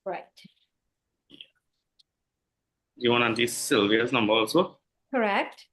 Correct. You want Auntie Sylvia's number also? Correct.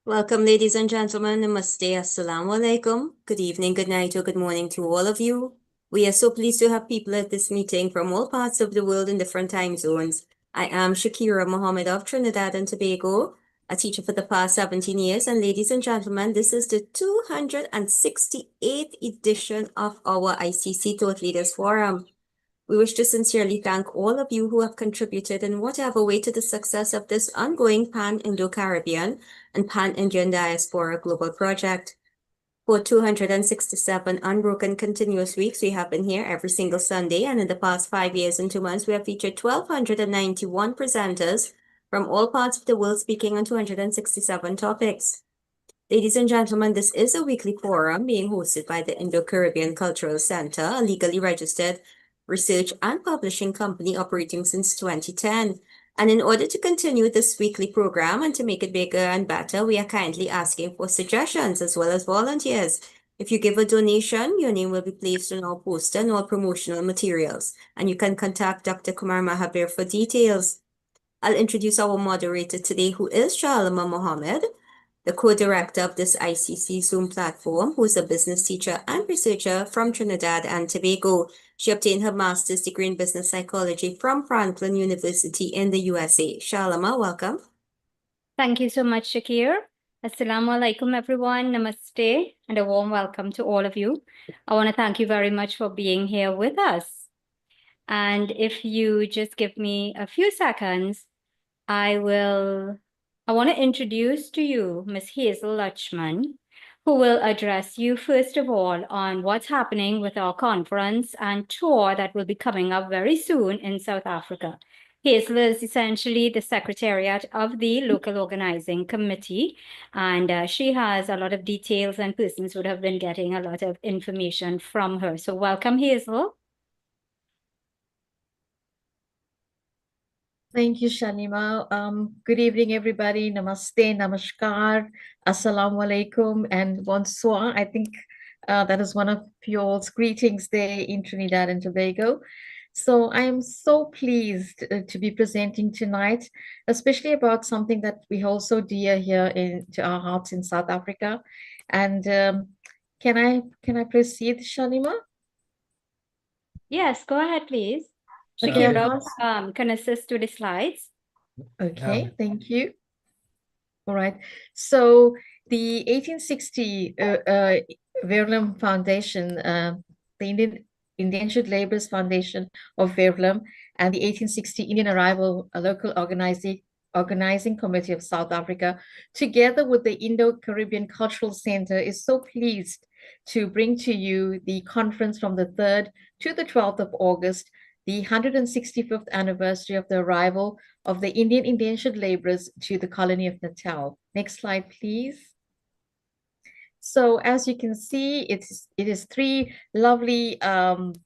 Welcome, ladies and gentlemen. Namaste, assalamu alaikum. Good evening, good night, or good morning to all of you. We are so pleased to have people at this meeting from all parts of the world in different time zones. I am Shakira Mohammed of Trinidad and Tobago, a teacher for the past 17 years. And ladies and gentlemen, this is the 268th edition of our ICC Thought Leaders Forum. We wish to sincerely thank all of you who have contributed in whatever way to the success of this ongoing Pan-Indo-Caribbean and Pan-Indian Diaspora Global Project. For 267 unbroken continuous weeks, we have been here every single Sunday, and in the past 5 years and 2 months, we have featured 1,291 presenters from all parts of the world speaking on 267 topics. Ladies and gentlemen, this is a weekly forum being hosted by the Indo-Caribbean Cultural Center, a legally registered research and publishing company operating since 2010. And in order to continue this weekly program and to make it bigger and better, we are kindly asking for suggestions as well as volunteers. If you give a donation, your name will be placed on our poster and all promotional materials. And you can contact Dr. Kumar Mahabir for details. I'll introduce our moderator today, who is Shalama Mohammed, the co-director of this ICC Zoom platform, who is a business teacher and researcher from Trinidad and Tobago. She obtained her master's degree in business psychology from Franklin University in the USA. Shalama, welcome. Thank you so much, Shakir. Assalamu alaikum, everyone. Namaste, and a warm welcome to all of you. I want to thank you very much for being here with us. And if you just give me a few seconds, I want to introduce to you Ms. Hazel Lutchman, who will address you first of all on what's happening with our conference and tour that will be coming up very soon in South Africa. Hazel is essentially the secretariat of the local organizing committee, and she has a lot of details, and persons would have been getting a lot of information from her. So welcome, Hazel. Thank you, Shanima. Good evening, everybody. Namaste, namaskar, assalamu alaikum, and bonsoir. I think that is one of y'all's greetings there in Trinidad and Tobago. So I am so pleased to be presenting tonight, especially about something that we hold so dear here to our hearts in South Africa. And can I proceed, Shanima? Yes, go ahead, please. Okay, Shakira can assist to the slides. Okay, thank you. All right. So the 1860 Verulam Foundation, the Indentured Laborers Foundation of Verulam, and the 1860 Indian Arrival Local Organizing Committee of South Africa, together with the Indo-Caribbean Cultural Center, is so pleased to bring to you the conference from the 3rd to the 12th of August, the 165th anniversary of the arrival of the Indian indentured laborers to the colony of Natal. Next slide, please. So as you can see, it is 3 lovely,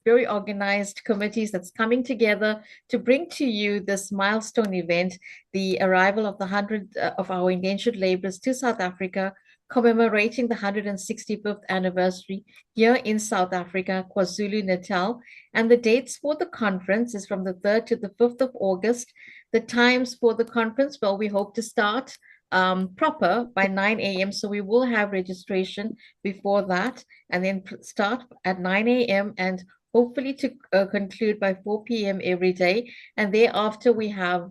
very organized committees that's coming together to bring to you this milestone event, the arrival of the 100 of our indentured laborers to South Africa, commemorating the 165th anniversary here in South Africa, KwaZulu-Natal. And the dates for the conference is from the 3rd to the 5th of August. The times for the conference, well, we hope to start proper by 9 a.m. So we will have registration before that and then start at 9 a.m. and hopefully to conclude by 4 p.m. every day. And thereafter, we have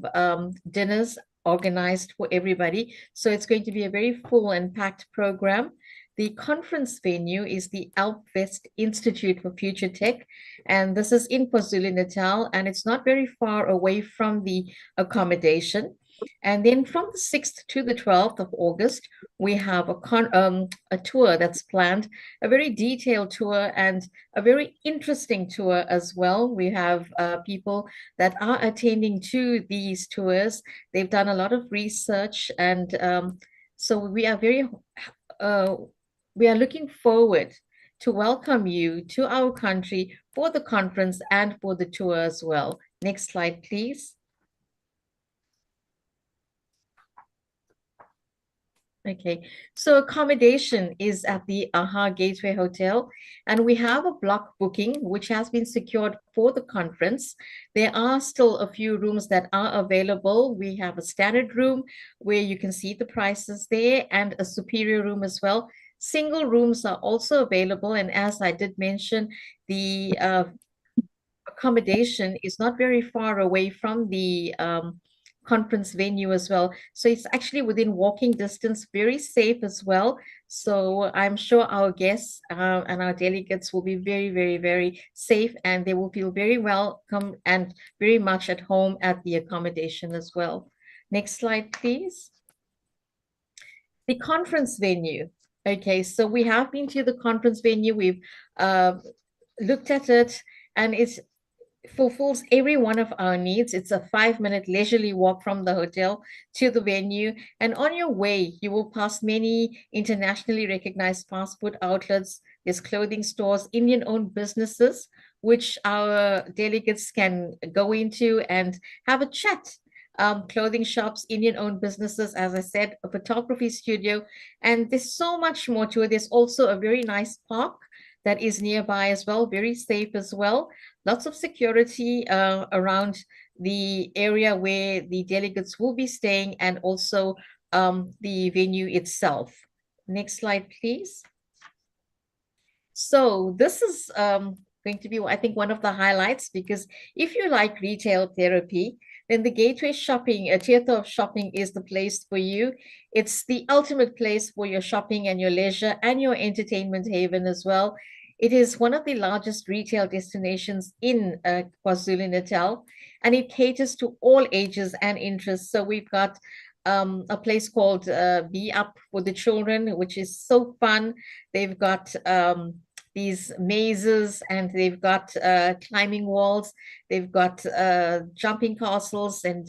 dinners organized for everybody. So it's going to be a very full and packed program. The conference venue is the AlpWest Institute for Future Tech, and this is in KwaZulu-Natal, and it's not very far away from the accommodation. And then from the 6th to the 12th of August, we have a tour that's planned, a very detailed tour and a very interesting tour as well. We have people that are attending to these tours. They've done a lot of research, and so we are looking forward to welcome you to our country for the conference and for the tour as well. Next slide, please. Okay, so accommodation is at the AHA Gateway Hotel, and we have a block booking which has been secured for the conference. There are still a few rooms that are available. We have a standard room where you can see the prices there, and a superior room as well. Single rooms are also available, and as I did mention, the accommodation is not very far away from the conference venue as well. So it's actually within walking distance, very safe as well. So I'm sure our guests and our delegates will be very, very, very safe, and they will feel very welcome and very much at home at the accommodation as well. Next slide, please. The conference venue. Okay, so we have been to the conference venue. We've looked at it, and it's fulfills every one of our needs. It's a 5-minute leisurely walk from the hotel to the venue. And on your way, you will pass many internationally recognized fast food outlets. There's clothing stores, Indian-owned businesses, which our delegates can go into and have a chat. Clothing shops, Indian-owned businesses, as I said, a photography studio, and there's so much more to it. There's also a very nice park that is nearby as well, very safe as well. Lots of security around the area where the delegates will be staying, and also the venue itself. Next slide, please. So this is going to be, I think, one of the highlights, because if you like retail therapy, then the Gateway Shopping, a theater of shopping, is the place for you. It's the ultimate place for your shopping and your leisure and your entertainment haven as well. It is one of the largest retail destinations in KwaZulu-Natal, and it caters to all ages and interests. So we've got a place called Be Up for the children, which is so fun. They've got these mazes, and they've got climbing walls. They've got jumping castles and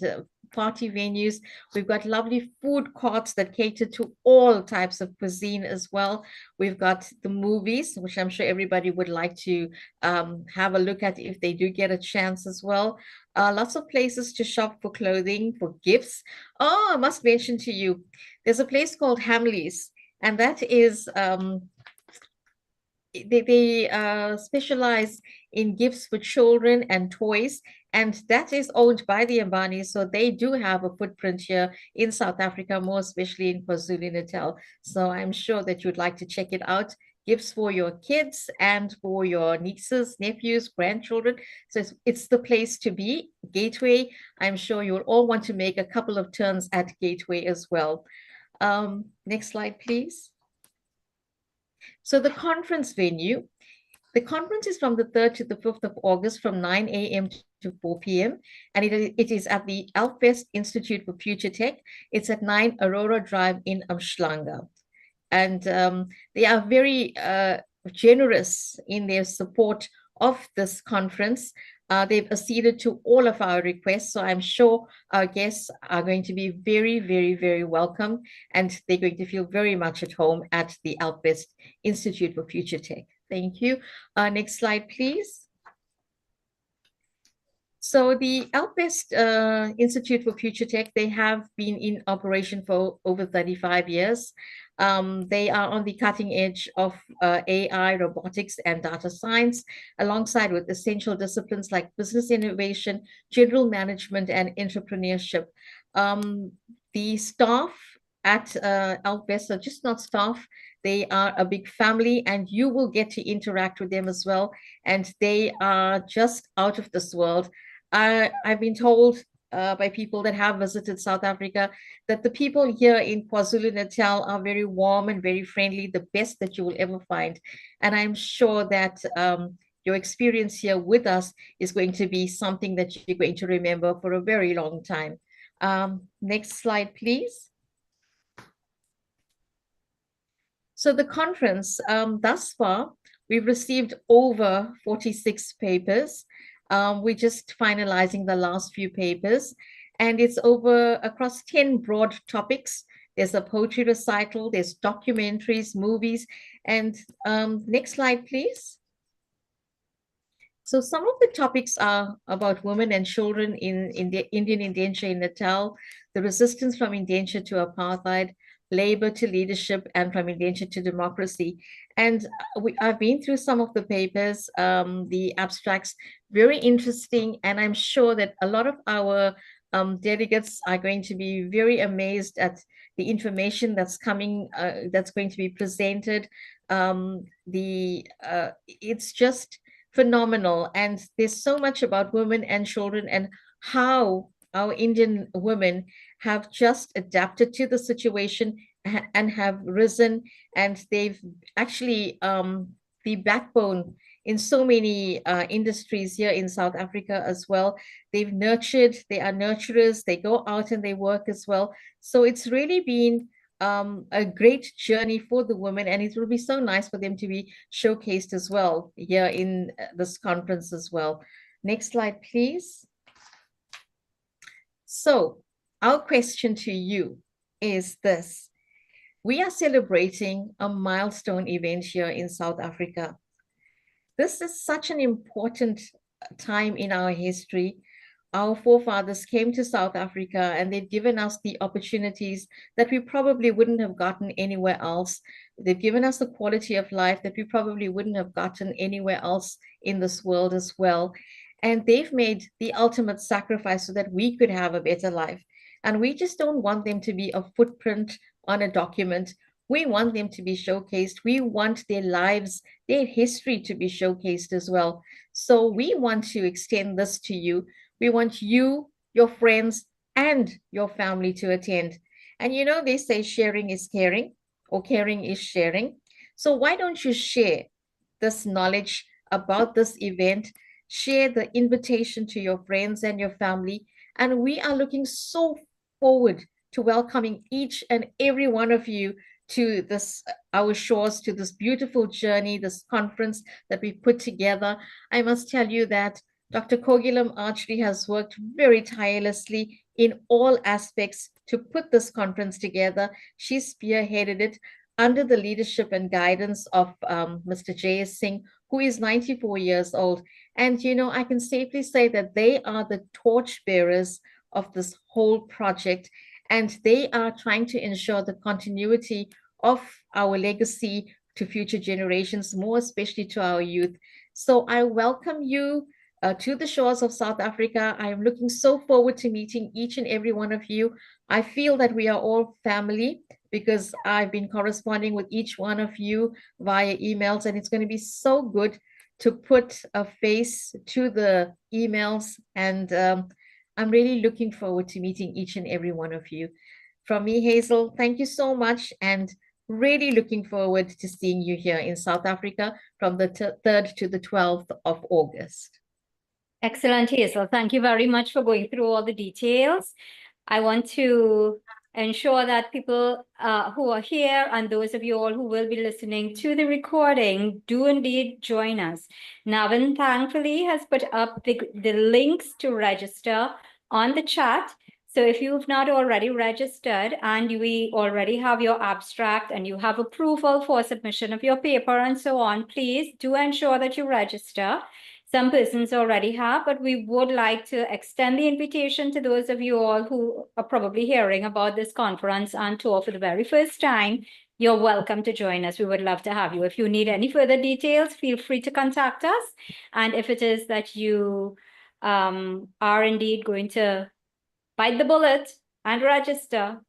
party venues. We've got lovely food courts that cater to all types of cuisine as well. We've got the movies, which I'm sure everybody would like to have a look at if they do get a chance as well. Lots of places to shop for clothing, for gifts. Oh, I must mention to you, there's a place called Hamleys, and that is they specialize in gifts for children and toys, and that is owned by the Ambanis. So they do have a footprint here in South Africa, more especially in KwaZulu-Natal. So I'm sure that you'd like to check it out. Gifts for your kids and for your nieces, nephews, grandchildren. So it's the place to be. Gateway, I'm sure you'll all want to make a couple of turns at Gateway as well. Next slide, please. So the conference venue, the conference is from the 3rd to the 5th of August from 9 a.m. to 4 p.m. And it is at the AlpWest Institute for Future Tech. It's at 9 Aurora Drive in Umhlanga. And they are very generous in their support of this conference. They've acceded to all of our requests, so I'm sure our guests are going to be very, very, very welcome, and they're going to feel very much at home at the AlpWest Institute for Future Tech. Thank you. Next slide, please. So the AlpWest Institute for Future Tech, they have been in operation for over 35 years. They are on the cutting edge of AI, robotics, and data science, alongside with essential disciplines like business innovation, general management, and entrepreneurship. The staff at Outbest are just not staff. They are a big family, and you will get to interact with them as well. And they are just out of this world. I've been told by people that have visited South Africa that the people here in KwaZulu-Natal are very warm and very friendly, the best that you will ever find. And I'm sure that your experience here with us is going to be something that you're going to remember for a very long time. Next slide, please. So the conference, thus far, we've received over 46 papers. We're just finalizing the last few papers, and it's over across 10 broad topics. There's a poetry recital, there's documentaries, movies, and next slide, please. So some of the topics are about women and children in the Indian indenture in Natal, the resistance from indenture to apartheid, labor to leadership, and from indenture to democracy. And I've been through some of the papers, the abstracts, very interesting. And I'm sure that a lot of our delegates are going to be very amazed at the information that's coming, that's going to be presented. It's just phenomenal. And there's so much about women and children and how our Indian women have just adapted to the situation and have risen, and they've actually the backbone in so many industries here in South Africa as well. They've nurtured, they are nurturers, they go out and they work as well. So it's really been a great journey for the women, and it will be so nice for them to be showcased as well here in this conference as well. Next slide, please. So our question to you is this. We are celebrating a milestone event here in South Africa. This is such an important time in our history. Our forefathers came to South Africa and they've given us the opportunities that we probably wouldn't have gotten anywhere else. They've given us the quality of life that we probably wouldn't have gotten anywhere else in this world as well. And they've made the ultimate sacrifice so that we could have a better life. And we just don't want them to be a footprint on a document. We want them to be showcased. We want their lives, their history to be showcased as well. So we want to extend this to you. We want you, your friends, and your family to attend. And you know, they say sharing is caring, or caring is sharing. So why don't you share this knowledge about this event? Share the invitation to your friends and your family. And we are looking so forward to welcoming each and every one of you to this, our shores, to this beautiful journey, this conference that we put together. I must tell you that Dr. Kogilam Archery has worked very tirelessly in all aspects to put this conference together. She spearheaded it under the leadership and guidance of Mr. J.S. Singh, who is 94 years old. And, you know, I can safely say that they are the torchbearers of this whole project, and they are trying to ensure the continuity of our legacy to future generations, more especially to our youth. So I welcome you to the shores of South Africa. I am looking so forward to meeting each and every one of you. I feel that we are all family because I've been corresponding with each one of you via emails, and it's going to be so good to put a face to the emails. And I'm really looking forward to meeting each and every one of you. From me, Hazel, thank you so much, and really looking forward to seeing you here in South Africa from the 3rd to the 12th of August. Excellent, Hazel. Thank you very much for going through all the details. I want to ensure that people who are here and those of you all who will be listening to the recording do indeed join us. Navin thankfully has put up the links to register on the chat. So if you've not already registered and we already have your abstract and you have approval for submission of your paper and so on, please do ensure that you register. Some persons already have, but we would like to extend the invitation to those of you all who are probably hearing about this conference and tour for the very first time. you're welcome to join us. We would love to have you. If you need any further details, feel free to contact us. And if it is that you are indeed going to bite the bullet and register,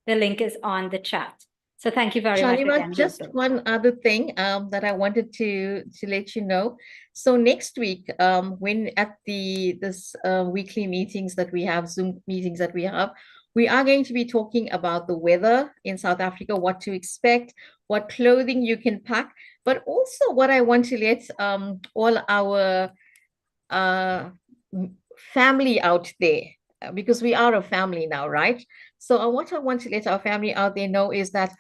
the link is on the chat. So thank you very much Shalima, again, just Hazel. one other thing that I wanted to let you know. So next week, when at this weekly meetings that we have, Zoom meetings that we have, we are going to be talking about the weather in South Africa, what to expect, what clothing you can pack, but also what I want to let all our family out there, because we are a family now, right? So what I want to let our family out there know is that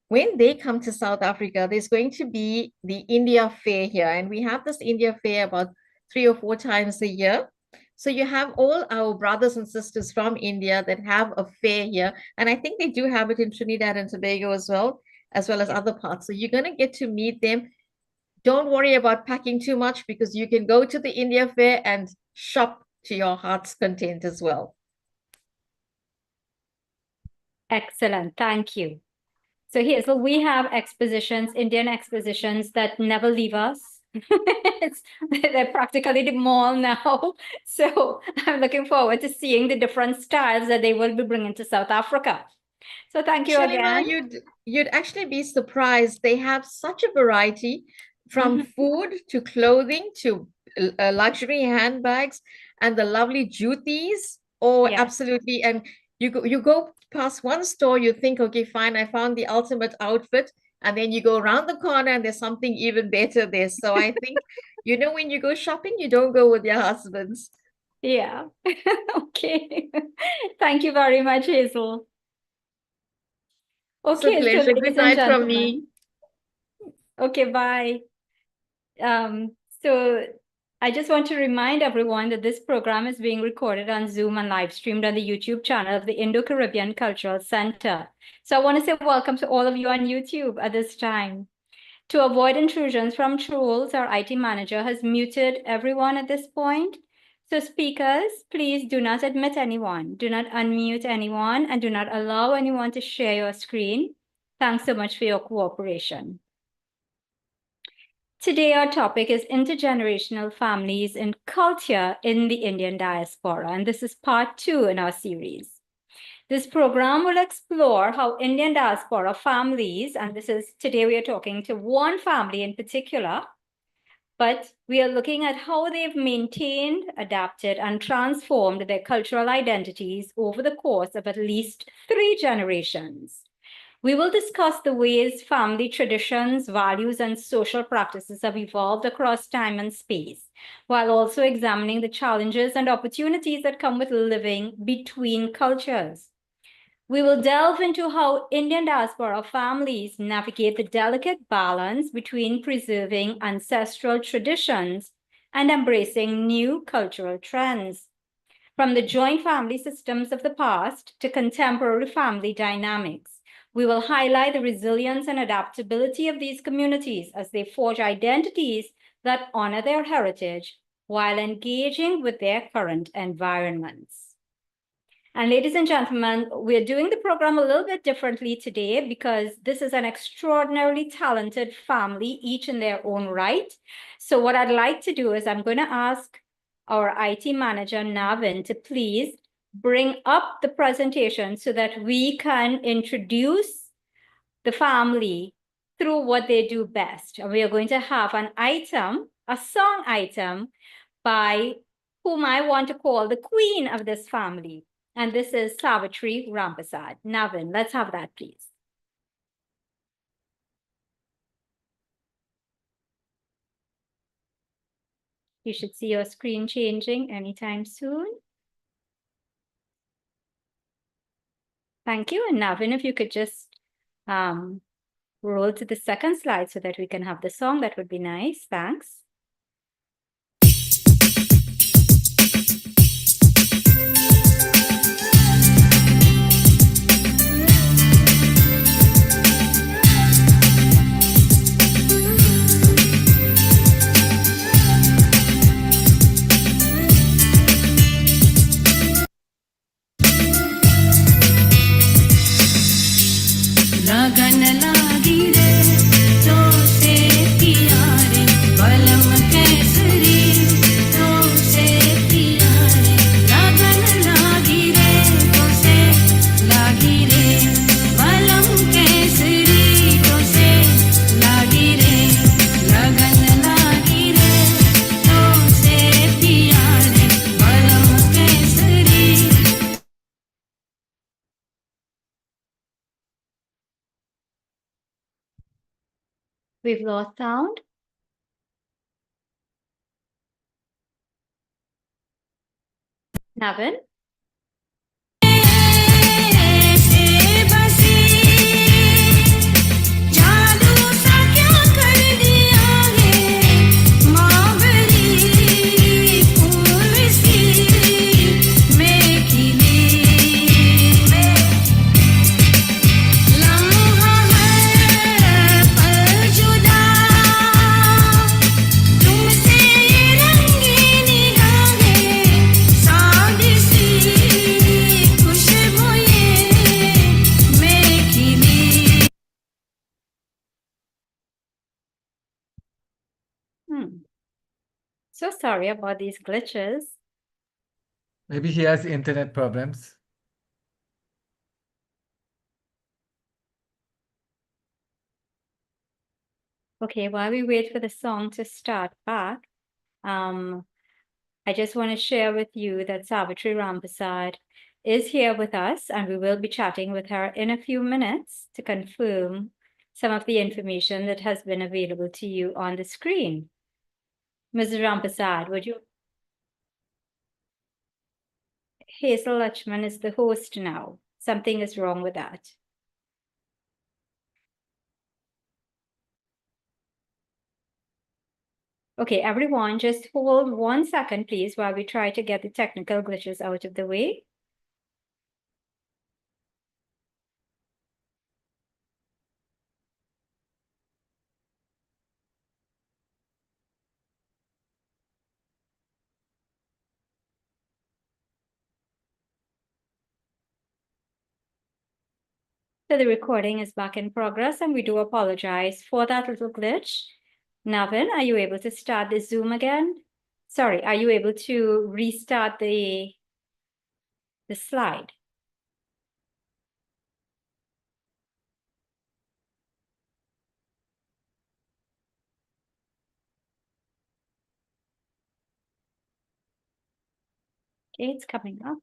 when they come to South Africa, there's going to be the India Fair here. And we have this India Fair about 3 or 4 times a year. So you have all our brothers and sisters from India that have a fair here. And I think they do have it in Trinidad and Tobago as well as other parts. So you're going to get to meet them. Don't worry about packing too much, because you can go to the India Fair and shop to your heart's content as well. Excellent. Thank you. So Hazel, we have expositions, Indian expositions that never leave us. They're practically the mall now. So I'm looking forward to seeing the different styles that they will be bringing to South Africa. So thank you Shalima, again. you'd actually be surprised. They have such a variety, from food to clothing to luxury handbags and the lovely jutis. Oh, Yes. absolutely. And you go past one store, you think, okay, fine, I found the ultimate outfit. And then you go around the corner and there's something even better there. So I think, when you go shopping, you don't go with your husbands. Yeah. Okay. Thank you very much, Hazel. It's a Okay, so pleasure. Good ladies and night from gentlemen. me. Okay, bye. So I just want to remind everyone that this program is being recorded on Zoom and live streamed on the YouTube channel of the Indo-Caribbean Cultural Center. So I want to say welcome to all of you on YouTube at this time. To avoid intrusions from trolls, our IT manager has muted everyone at this point. So speakers, please do not admit anyone, do not unmute anyone, and do not allow anyone to share your screen. Thanks so much for your cooperation. Today, our topic is intergenerational families and culture in the Indian diaspora, and this is part 2 in our series. This program will explore how Indian diaspora families, and today we are talking to one family in particular, but we are looking at how they've maintained, adapted, and transformed their cultural identities over the course of at least 3 generations. We will discuss the ways family traditions, values, and social practices have evolved across time and space, while also examining the challenges and opportunities that come with living between cultures. We will delve into how Indian diaspora families navigate the delicate balance between preserving ancestral traditions and embracing new cultural trends, from the joint family systems of the past to contemporary family dynamics. We will highlight the resilience and adaptability of these communities as they forge identities that honor their heritage while engaging with their current environments. And ladies and gentlemen, we're doing the program a little bit differently today because this is an extraordinarily talented family, each in their own right. So what I'd like to do is I'm going to ask our IT manager, Navin, to please bring up the presentation so that we can introduce the family through what they do best. And we are going to have an item, a song item, by whom I want to call the queen of this family. And this is Savitri Rampasad. Navin, let's have that, please. You should see your screen changing anytime soon. Thank you. And Navin, if you could just roll to the second slide so that we can have the song, that would be nice. Thanks. लगन ला We've lost sound. Navin? So sorry about these glitches. Maybe he has internet problems. Okay, while we wait for the song to start back, I just want to share with you that Savitri Rampasad is here with us, and we will be chatting with her in a few minutes to confirm some of the information that has been available to you on the screen. Mrs. Rampasad, would you? Hazel Lachman is the host now. Something is wrong with that. Okay, everyone, just hold 1 second, please, while we try to get the technical glitches out of the way. So the recording is back in progress, and we do apologize for that little glitch. Navin, are you able to start the Zoom again? Sorry, are you able to restart the slide? Okay, it's coming up.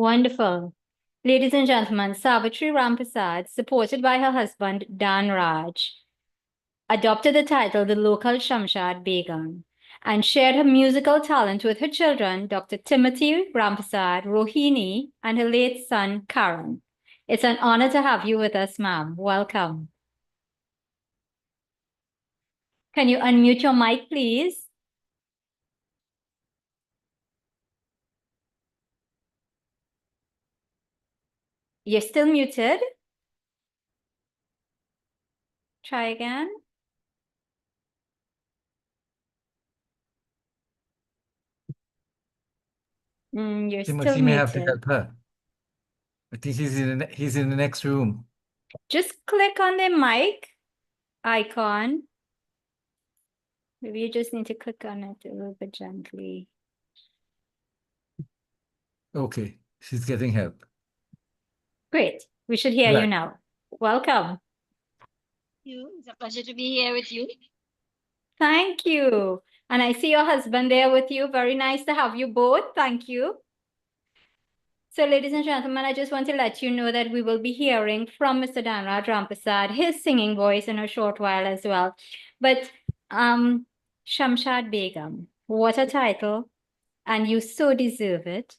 Wonderful. Ladies and gentlemen, Savitri Rampasad, supported by her husband, Dan Raj, adopted the title the local Shamshad Begum and shared her musical talent with her children, Dr. Timothy Rampasad, Rohini, and her late son, Karan. It's an honor to have you with us, ma'am. Welcome. Can you unmute your mic, please? You're still muted. Try again. You're still Timothy may have to muted. help her. I think he's in the next room. Just click on the mic icon. Maybe you just need to click on it a little bit gently. Okay, she's getting help. Great. We should hear you Right. now. Welcome. It's a pleasure to be here with you. Thank you. And I see your husband there with you. Very nice to have you both. Thank you. So, ladies and gentlemen, I just want to let you know that we will be hearing from Mr. Danraj Rampasad, his singing voice in a short while as well. But Shamshad Begum, what a title, and you so deserve it.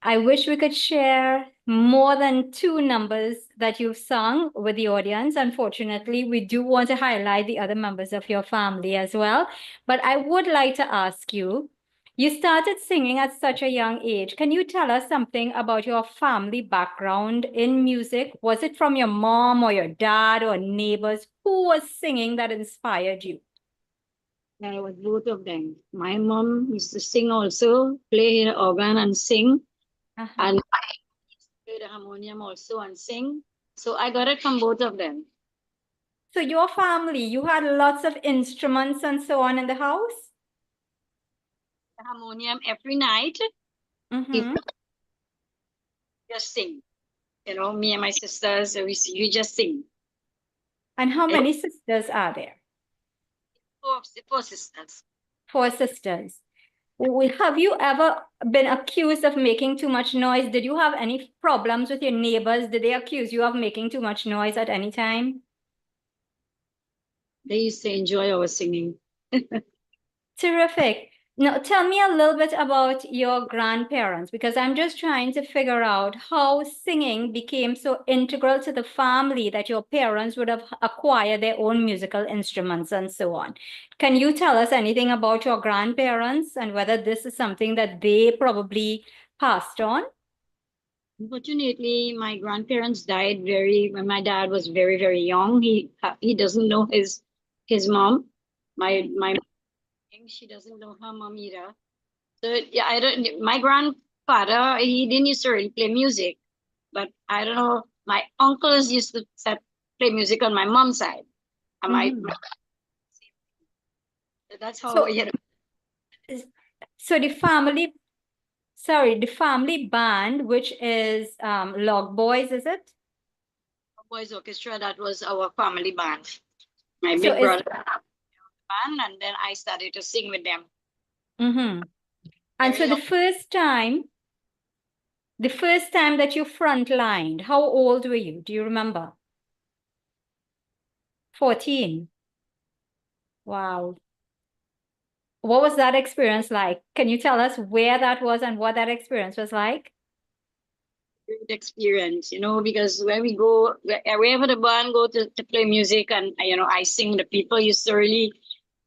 I wish we could share more than 2 numbers that you've sung with the audience. Unfortunately, we do want to highlight the other members of your family as well. But I would like to ask you, you started singing at such a young age. Can you tell us something about your family background in music? Was it from your mom or your dad or neighbors? Who was singing that inspired you? I was both of them. My mom used to sing also, play the organ and sing. And I used to play the harmonium also and sing. So I got it from both of them. So your family, you had lots of instruments and so on in the house? The harmonium every night, Mm-hmm. just sing. You know, me and my sisters, we just sing. And how many sisters are there? Four sisters. 4 sisters. Have you ever been accused of making too much noise? Did you have any problems with your neighbors? Did they accuse you of making too much noise at any time? They used to enjoy our singing. Terrific. Now, tell me a little bit about your grandparents, because I'm just trying to figure out how singing became so integral to the family that your parents would have acquired their own musical instruments and so on. Can you tell us anything about your grandparents and whether this is something that they probably passed on? Unfortunately, my grandparents died when my dad was very, very young. He doesn't know his mom. My she doesn't know her mom either. So yeah, I don't. My grandfather, he didn't used to really play music, but I don't know. My uncles used to play music on my mom's side, and so that's how So, so the family band, which is Log Boys, is it? boys orchestra. That was our family band. My So big brother band, and then I started to sing with them. Mm-hmm. And so the first time that you frontlined, how old were you? Do you remember? 14. Wow. What was that experience like? Can you tell us where that was and what that experience was like? Great experience, you know, because when we go, wherever the band go to play music and, you know, I sing, the people used to really,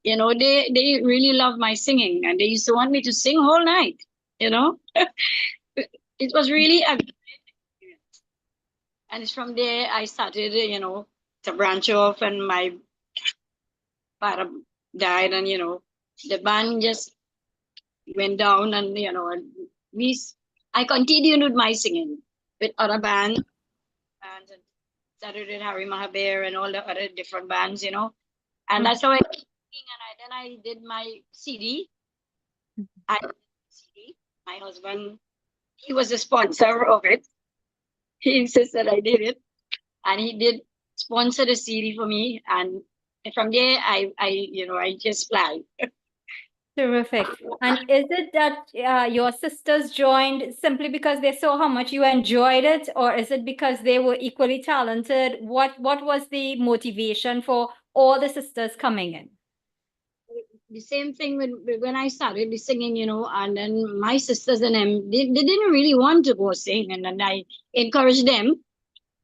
you know, they really love my singing and they used to want me to sing whole night, you know. It was really a great experience. And it's from there I started, you know, to branch off, and my father died, and, you know, the band just went down, and, you know, I continued with my singing with other bands, and started with Harry Mahaber and all the other different bands, you know. And that's how I kept singing, and then I did my CD. My husband, he was a sponsor of it. He insisted I did it, and he did sponsor the CD for me. And from there, I you know, I just fly. Terrific. And is it that your sisters joined simply because they saw how much you enjoyed it, or is it because they were equally talented? What was the motivation for all the sisters coming in? The same thing when I started the singing, you know, and then my sisters and them, they didn't really want to go sing. And then I encouraged them,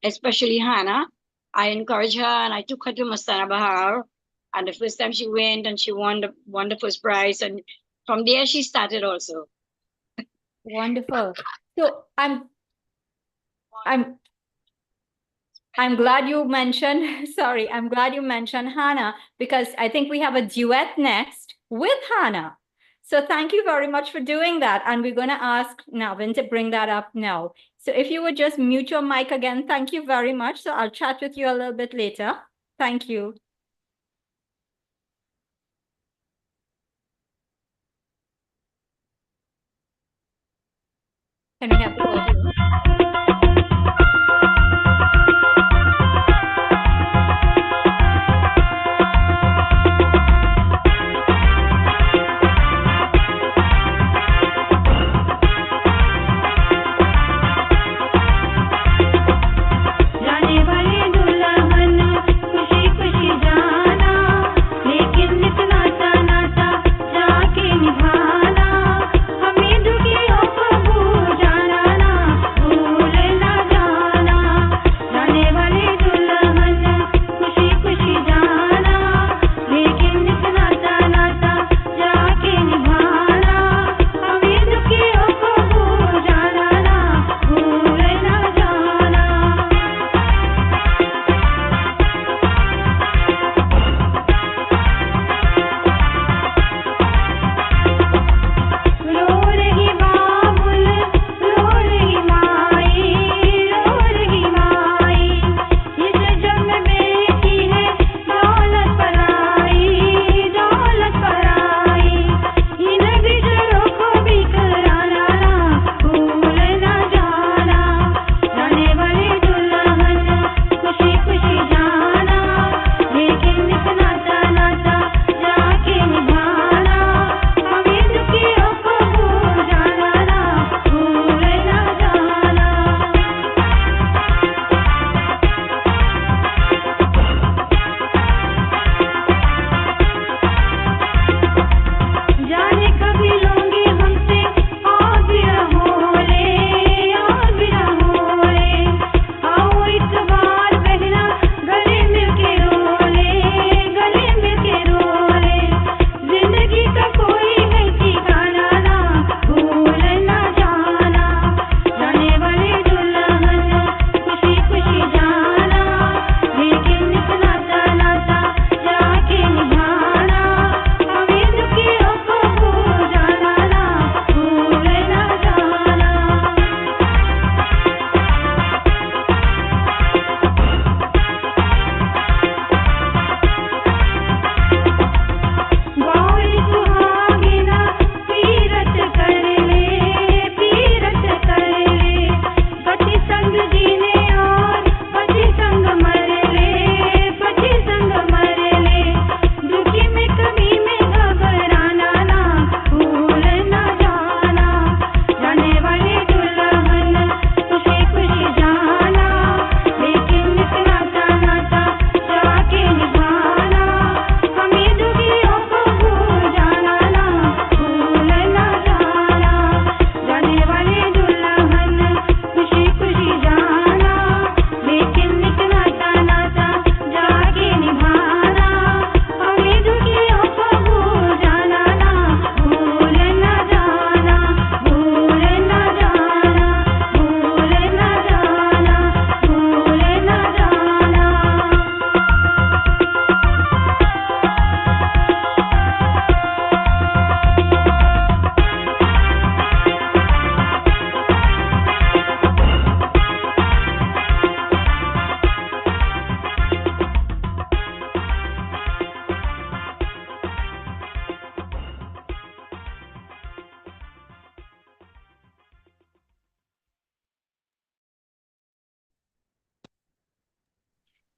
especially Hannah. I encouraged her and I took her to Mastana Bahar. And the first time she went and she won the first prize. And from there she started also. Wonderful. So I'm glad you mentioned, sorry, I'm glad you mentioned Hannah, because I think we have a duet next with Hannah. So thank you very much for doing that. And we're going to ask Navin to bring that up now. So if you would just mute your mic again, thank you very much. So I'll chat with you a little bit later. Thank you. Can we have the audio?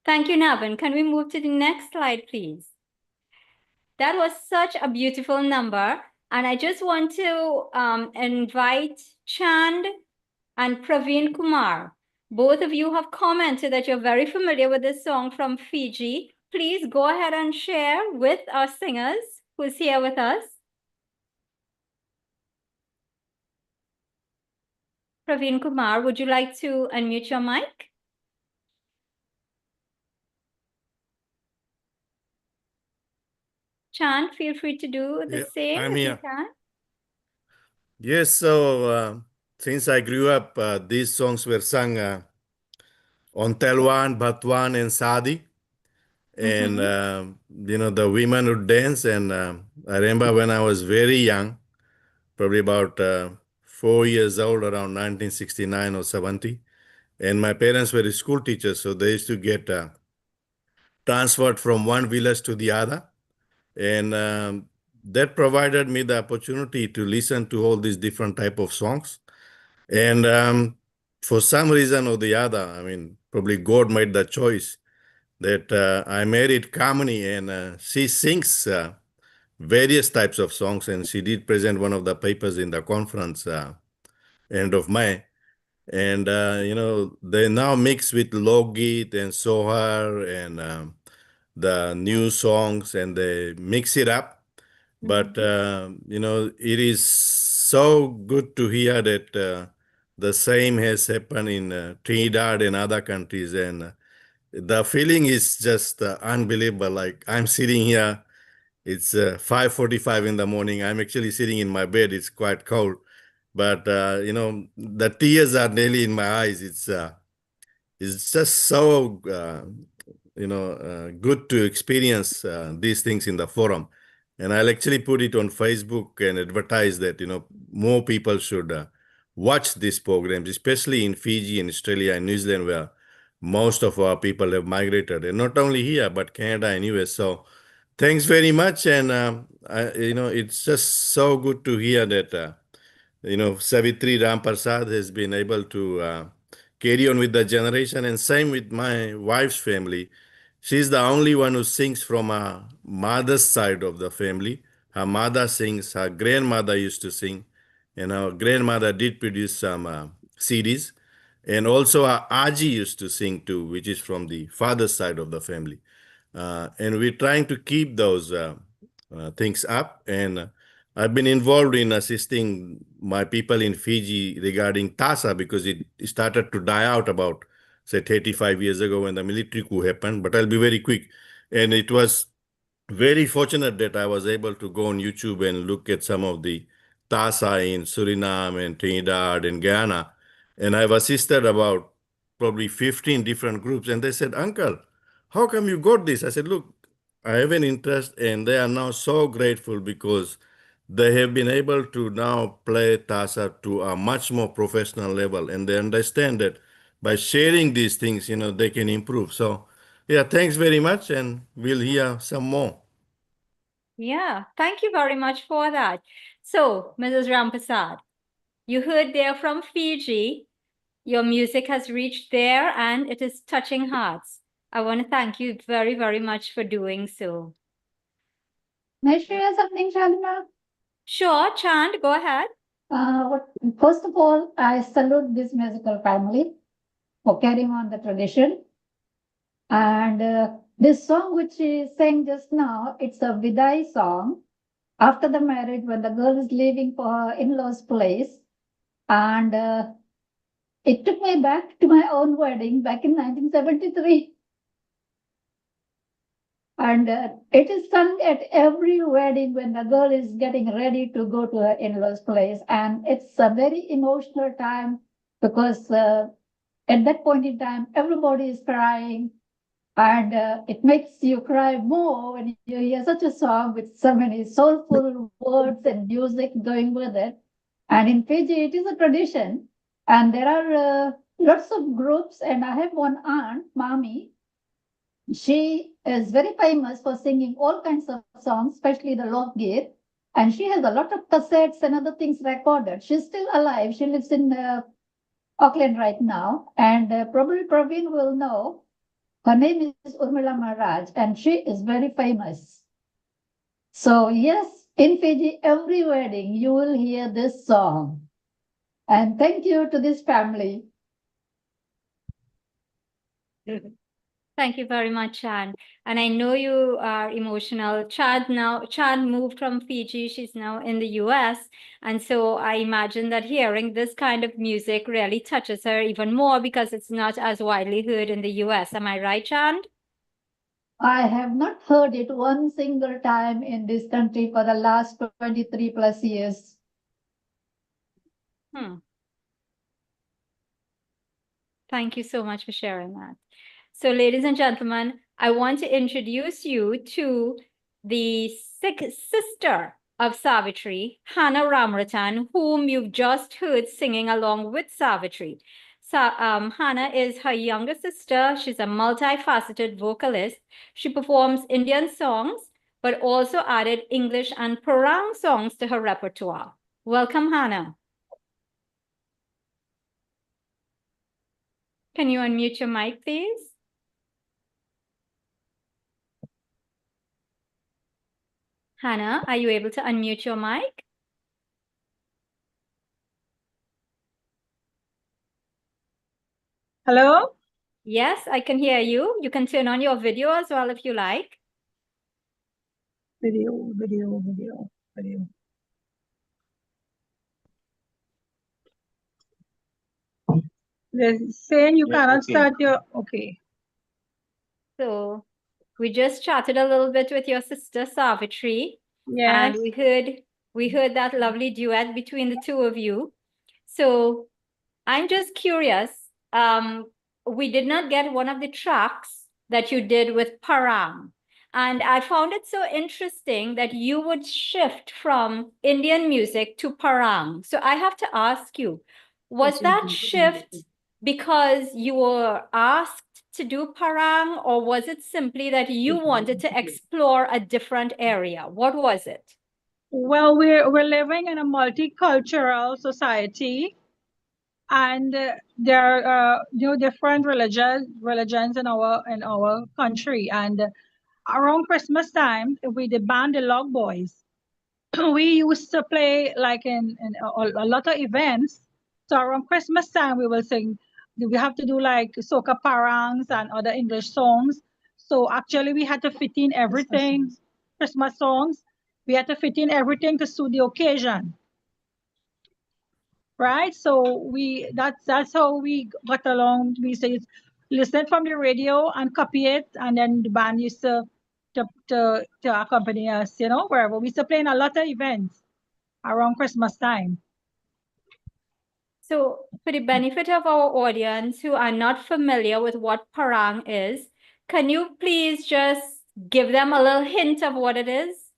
Thank you, Navin. Can we move to the next slide, please? That was such a beautiful number. And I just want to invite Chand and Praveen Kumar. Both of you have commented that you're very familiar with this song from Fiji. Please go ahead and share with our singers who's here with us. Praveen Kumar, would you like to unmute your mic? Chand, feel free to do the same I'm if here. you can. Yes, so since I grew up, these songs were sung on Telwan, Bhatwan, and Sadi. And, the women would dance. And I remember when I was very young, probably about 4 years old, around 1969 or 70. And my parents were school teachers, so they used to get transferred from one village to the other. And that provided me the opportunity to listen to all these different type of songs. And for some reason or the other, I mean, probably God made the choice that I married Kamini, and she sings various types of songs, and she did present one of the papers in the conference end of May. And, they now mix with Logit and Sohar and the new songs, and they mix it up. But, it is so good to hear that the same has happened in Trinidad and other countries. And the feeling is just unbelievable. Like I'm sitting here, it's 5:45 in the morning. I'm actually sitting in my bed. It's quite cold. But, the tears are nearly in my eyes. It's just so, good to experience these things in the forum. And I'll actually put it on Facebook and advertise that, more people should watch these programs, especially in Fiji and Australia and New Zealand, where most of our people have migrated. And not only here, but Canada and US. So thanks very much. And, it's just so good to hear that, Savitri Ramparsad has been able to carry on with the generation, and same with my wife's family. She's the only one who sings from her mother's side of the family. Her mother sings, her grandmother used to sing, and her grandmother did produce some CDs. And also her Aji used to sing too, which is from the father's side of the family. And we're trying to keep those things up. And I've been involved in assisting my people in Fiji regarding TASA, because it started to die out about, say, 35 years ago when the military coup happened. But I'll be very quick. And it was very fortunate that I was able to go on YouTube and look at some of the TASA in Suriname and Trinidad and Guyana. And I've assisted about probably 15 different groups. And they said, Uncle, how come you got this? I said, look, I have an interest, and they are now so grateful because they have been able to now play TASA to a much more professional level, and they understand that by sharing these things, they can improve. So, yeah, thanks very much, and we'll hear some more. Yeah, thank you very much for that. So, Mrs. Rampasad, you heard there from Fiji. Your music has reached there and it is touching hearts. I want to thank you very, very much for doing so. May I share something, Shalima? Sure, Chand, go ahead. First of all, I salute this musical family for carrying on the tradition. And this song which she sang just now, it's a Vidai song after the marriage when the girl is leaving for her in-laws' place. And it took me back to my own wedding back in 1973. And it is sung at every wedding when the girl is getting ready to go to her in-laws' place. And it's a very emotional time because at that point in time, everybody is crying. And it makes you cry more when you hear such a song with so many soulful words and music going with it. And in Fiji, it is a tradition. And there are lots of groups. And I have one aunt, Mami. She is very famous for singing all kinds of songs, especially the Lokgit. And she has a lot of cassettes and other things recorded. She's still alive. She lives in Auckland right now. And probably Praveen will know. Her name is Urmila Maharaj, and she is very famous. So yes, in Fiji, every wedding, you will hear this song. And thank you to this family. Thank you very much, Chan. And I know you are emotional. Chan moved from Fiji. She's now in the US. And so I imagine that hearing this kind of music really touches her even more because it's not as widely heard in the US. Am I right, Chan? I have not heard it one single time in this country for the last 23 plus years. Thank you so much for sharing that. So, ladies and gentlemen, I want to introduce you to the sister of Savitri, Hannah Ramratan, whom you've just heard singing along with Savitri. So, Hannah is her younger sister. She's a multifaceted vocalist. She performs Indian songs, but also added English and Parang songs to her repertoire. Welcome, Hannah. Can you unmute your mic, please? Hannah, are you able to unmute your mic? Hello? Yes, I can hear you. You can turn on your video as well if you like. Video. They're saying you cannot start your, okay. So we just chatted a little bit with your sister Savitri, Yes. and we heard that lovely duet between the two of you. So I'm just curious. We did not get one of the tracks that you did with Parang. And I found it so interesting that you would shift from Indian music to Parang. So I have to ask you, was that shift because you were asked to do Parang, or was it simply that you wanted to explore a different area? What was it? Well, we're living in a multicultural society, and there are different religions in our country. And around Christmas time, we the band the Log Boys. We used to play like in a lot of events. So around Christmas time, we will sing. We have to do like soca parangs and other English songs. So actually, we had to fit in everything. Christmas songs. We had to fit in everything to suit the occasion, right? So that's how we got along. We say listen from the radio and copy it, and then the band used to accompany us, wherever. We used to play in a lot of events around Christmas time. So for the benefit of our audience who are not familiar with what Parang is, can you please just give them a little hint of what it is?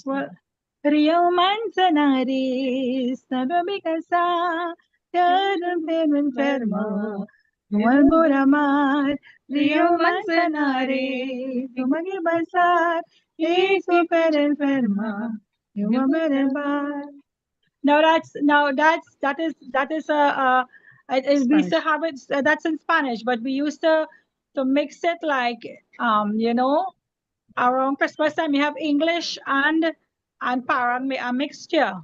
Well, Rio Manzanares, sabi casa, enfermo, por amar, Rio Manzanares, pasar, y super enferma, that is we used to have it. That's in Spanish, but we used to mix it like around Christmas time we have English and Parang, a mixture,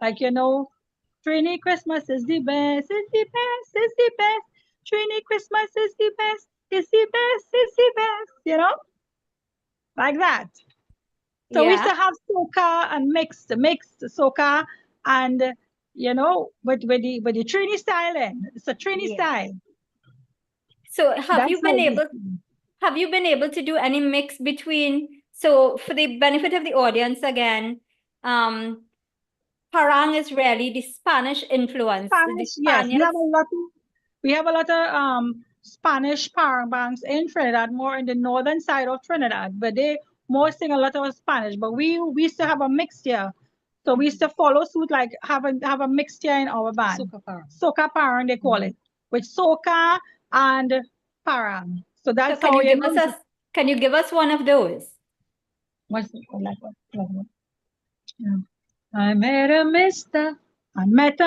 like Trini Christmas is the best, is the best, is the best. Trini Christmas is the best, is the best, is the best. Like that. So we used to have soca and mixed soca and with the Trini style in. It's a Trini style. So have you been able to do any mix between, so for the benefit of the audience again, Parang is really the Spanish influence. Spanish, yes. We have a lot of Spanish parang bands in Trinidad, more in the northern side of Trinidad, but they more sing a lot of Spanish. But we used to have a mixture. So we used to follow suit, like have a mixture in our band. Soca parang, they call it, with soca and parang. So that's can you give us one of those? What's like what? Yeah. I met a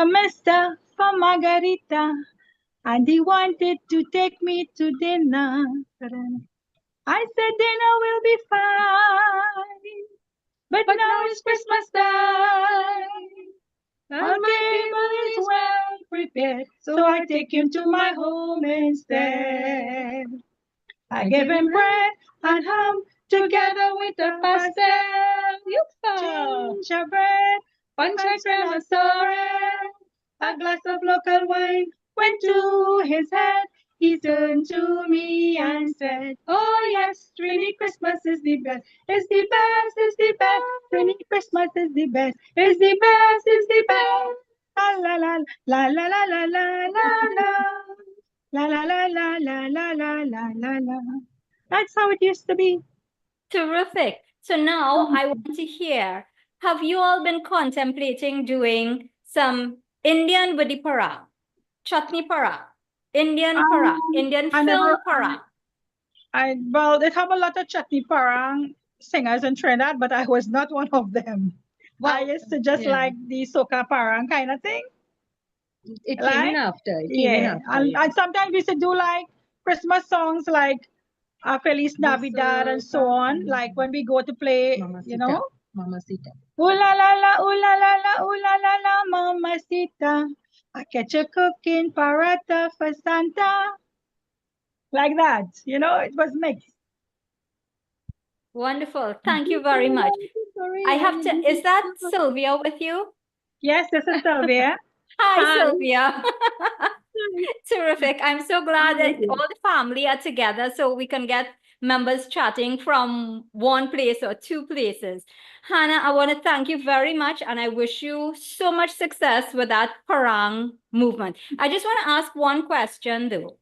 mister from Margarita, and he wanted to take me to dinner. I said dinner will be fine. But now it's Christmas time. Our table is well prepared, so I take him to my home instead. I give him bread and ham together with a pastel. Gingerbread, punch and sorrel. A glass of local wine went to his head. He turned to me and said, "Oh yes, really Christmas is the best. It's the best, it's the best. Really Christmas is the best. It's the best, it's the best. La la la la la la la la la la la la la la la la la la la." That's how it used to be. Terrific. So now I want to hear, have you all been contemplating doing some Indian Vidi Para, Chutney Para, Indian Para, Indian film Para? Well, they have a lot of Chutney Parang singers in Trinidad, but I was not one of them. I used to just like the soca parang kind of thing. It came in after. And sometimes we used to do like Christmas songs like Feliz Navidad and so on, like when we go to play, you know. Mamacita. Ooh la la la, ooh la la la, ooh la la la, mamacita. I catch a cooking parata for Santa. Like that, you know, it was mixed. Wonderful. Thank you very much. I have to, is that Sylvia with you? Yes, this is Sylvia. Hi, Sylvia. Terrific. I'm so glad that all the family are together so we can get members chatting from one place or two places. Hannah, I want to thank you very much and I wish you so much success with that Parang movement. I just want to ask one question though.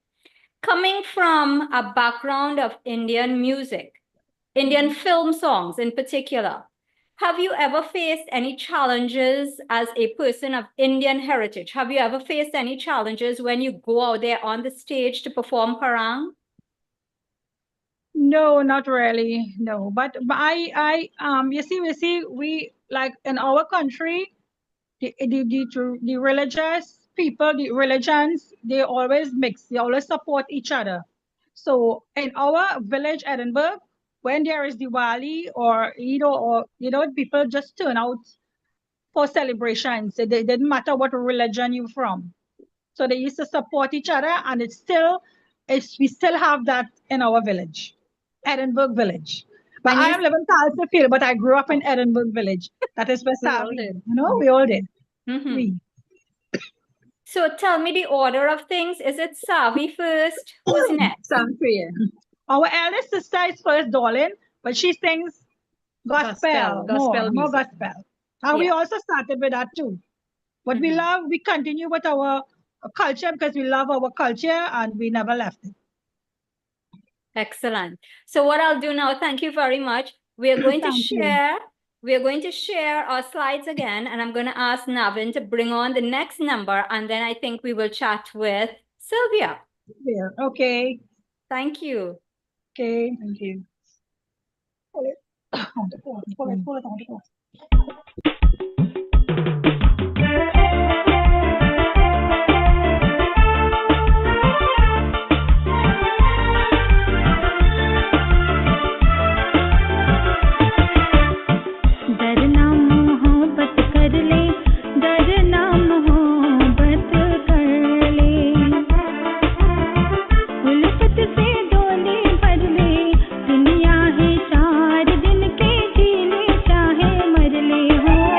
Coming from a background of Indian music, Indian film songs in particular, have you ever faced any challenges as a person of Indian heritage? Have you ever faced any challenges when you go out there on the stage to perform Parang? No, not really. No, but you see, we like in our country, the religious people, the religions, they always mix. They always support each other. So in our village, Edinburgh, when there is Diwali or people just turn out for celebrations. It didn't matter what religion you're from. So they used to support each other, and we still have that in our village, Edinburgh Village. But I am living in Calcifield, but I grew up in Edinburgh Village. That is where we all did. Mm-hmm. So tell me the order of things. Is it Savi first? Who's next? Sampriya. Our eldest sister is first, Dolin, but she sings gospel more gospel. And we also started with that too. But we continue with our culture because we love our culture and we never left it. Excellent. So what I'll do now, thank you very much. We are going to share our slides again, and I'm going to ask Navin to bring on the next number, and then I think we will chat with Sylvia. Yeah. Okay. Thank you. Okay. Thank you. Pull it. दुनिया है 4 दिन के जीने चाहे मर ले हो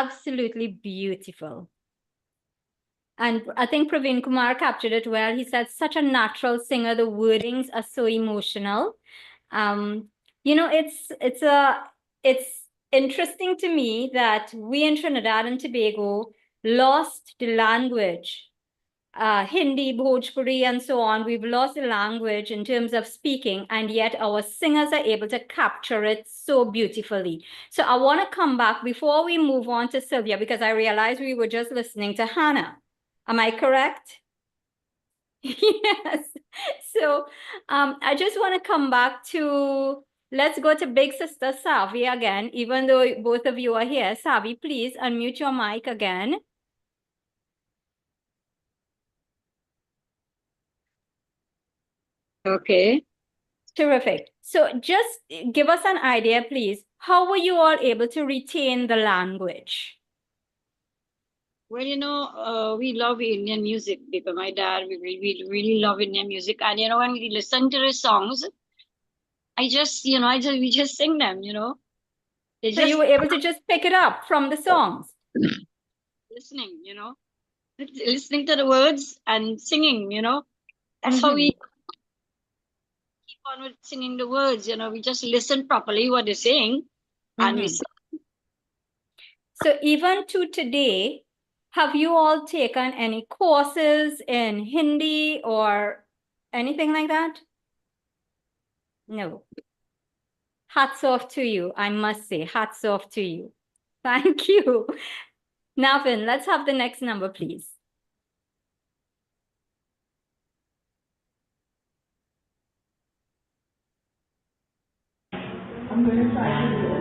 absolutely beautiful. And I think Praveen Kumar captured it well. He said, such a natural singer. The wordings are so emotional. It's interesting to me that we in Trinidad and Tobago lost the language. Hindi, Bhojpuri, and so on. We've lost the language in terms of speaking, and yet our singers are able to capture it so beautifully. So I want to come back before we move on to Sylvia, because I realized we were just listening to Hannah. Am I correct? Yes. So I just want to come back to, let's go to Big Sister Savi again, even though both of you are here. Savi, please unmute your mic again. Okay. Terrific. So just give us an idea, please. How were you all able to retain the language? Well, we love Indian music because my dad, we really love Indian music. And, when we listen to his songs, we just sing them, They So you were able to just pick it up from the songs? listening, listening to the words and singing, That's how we keep on with singing the words, We just listen properly what they're saying and we sing. So even to today, have you all taken any courses in Hindi or anything like that? No. Hats off to you, I must say. Hats off to you. Thank you. Navin, let's have the next number, please. I'm going to try to do it.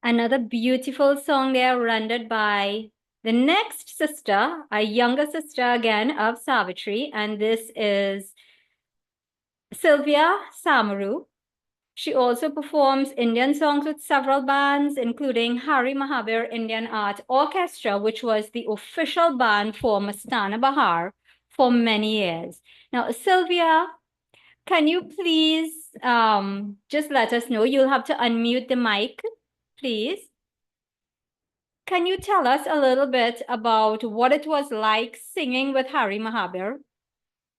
Another beautiful song there rendered by the next sister, a younger sister again of Savitri, and this is Sylvia Samaru. She also performs Indian songs with several bands, including Hari Mahabir Indian Art Orchestra, which was the official band for Mastana Bahar for many years. Now, Sylvia, can you please just let us know? You'll have to unmute the mic, please. Can you tell us a little bit about what it was like singing with Hari Mahabir?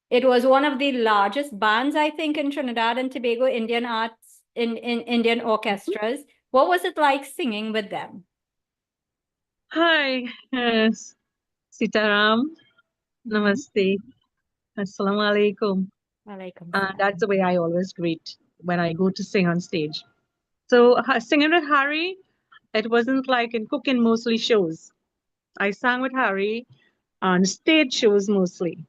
It was one of the largest bands, I think, in Trinidad and Tobago, Indian arts, in Indian orchestras. What was it like singing with them? Hi, yes, Sitaram, Namaste, Assalamu alaikum. Walaikum That's the way I always greet when I go to sing on stage. So singing with Hari, it wasn't like in cooking mostly shows. I sang with Hari on stage shows mostly.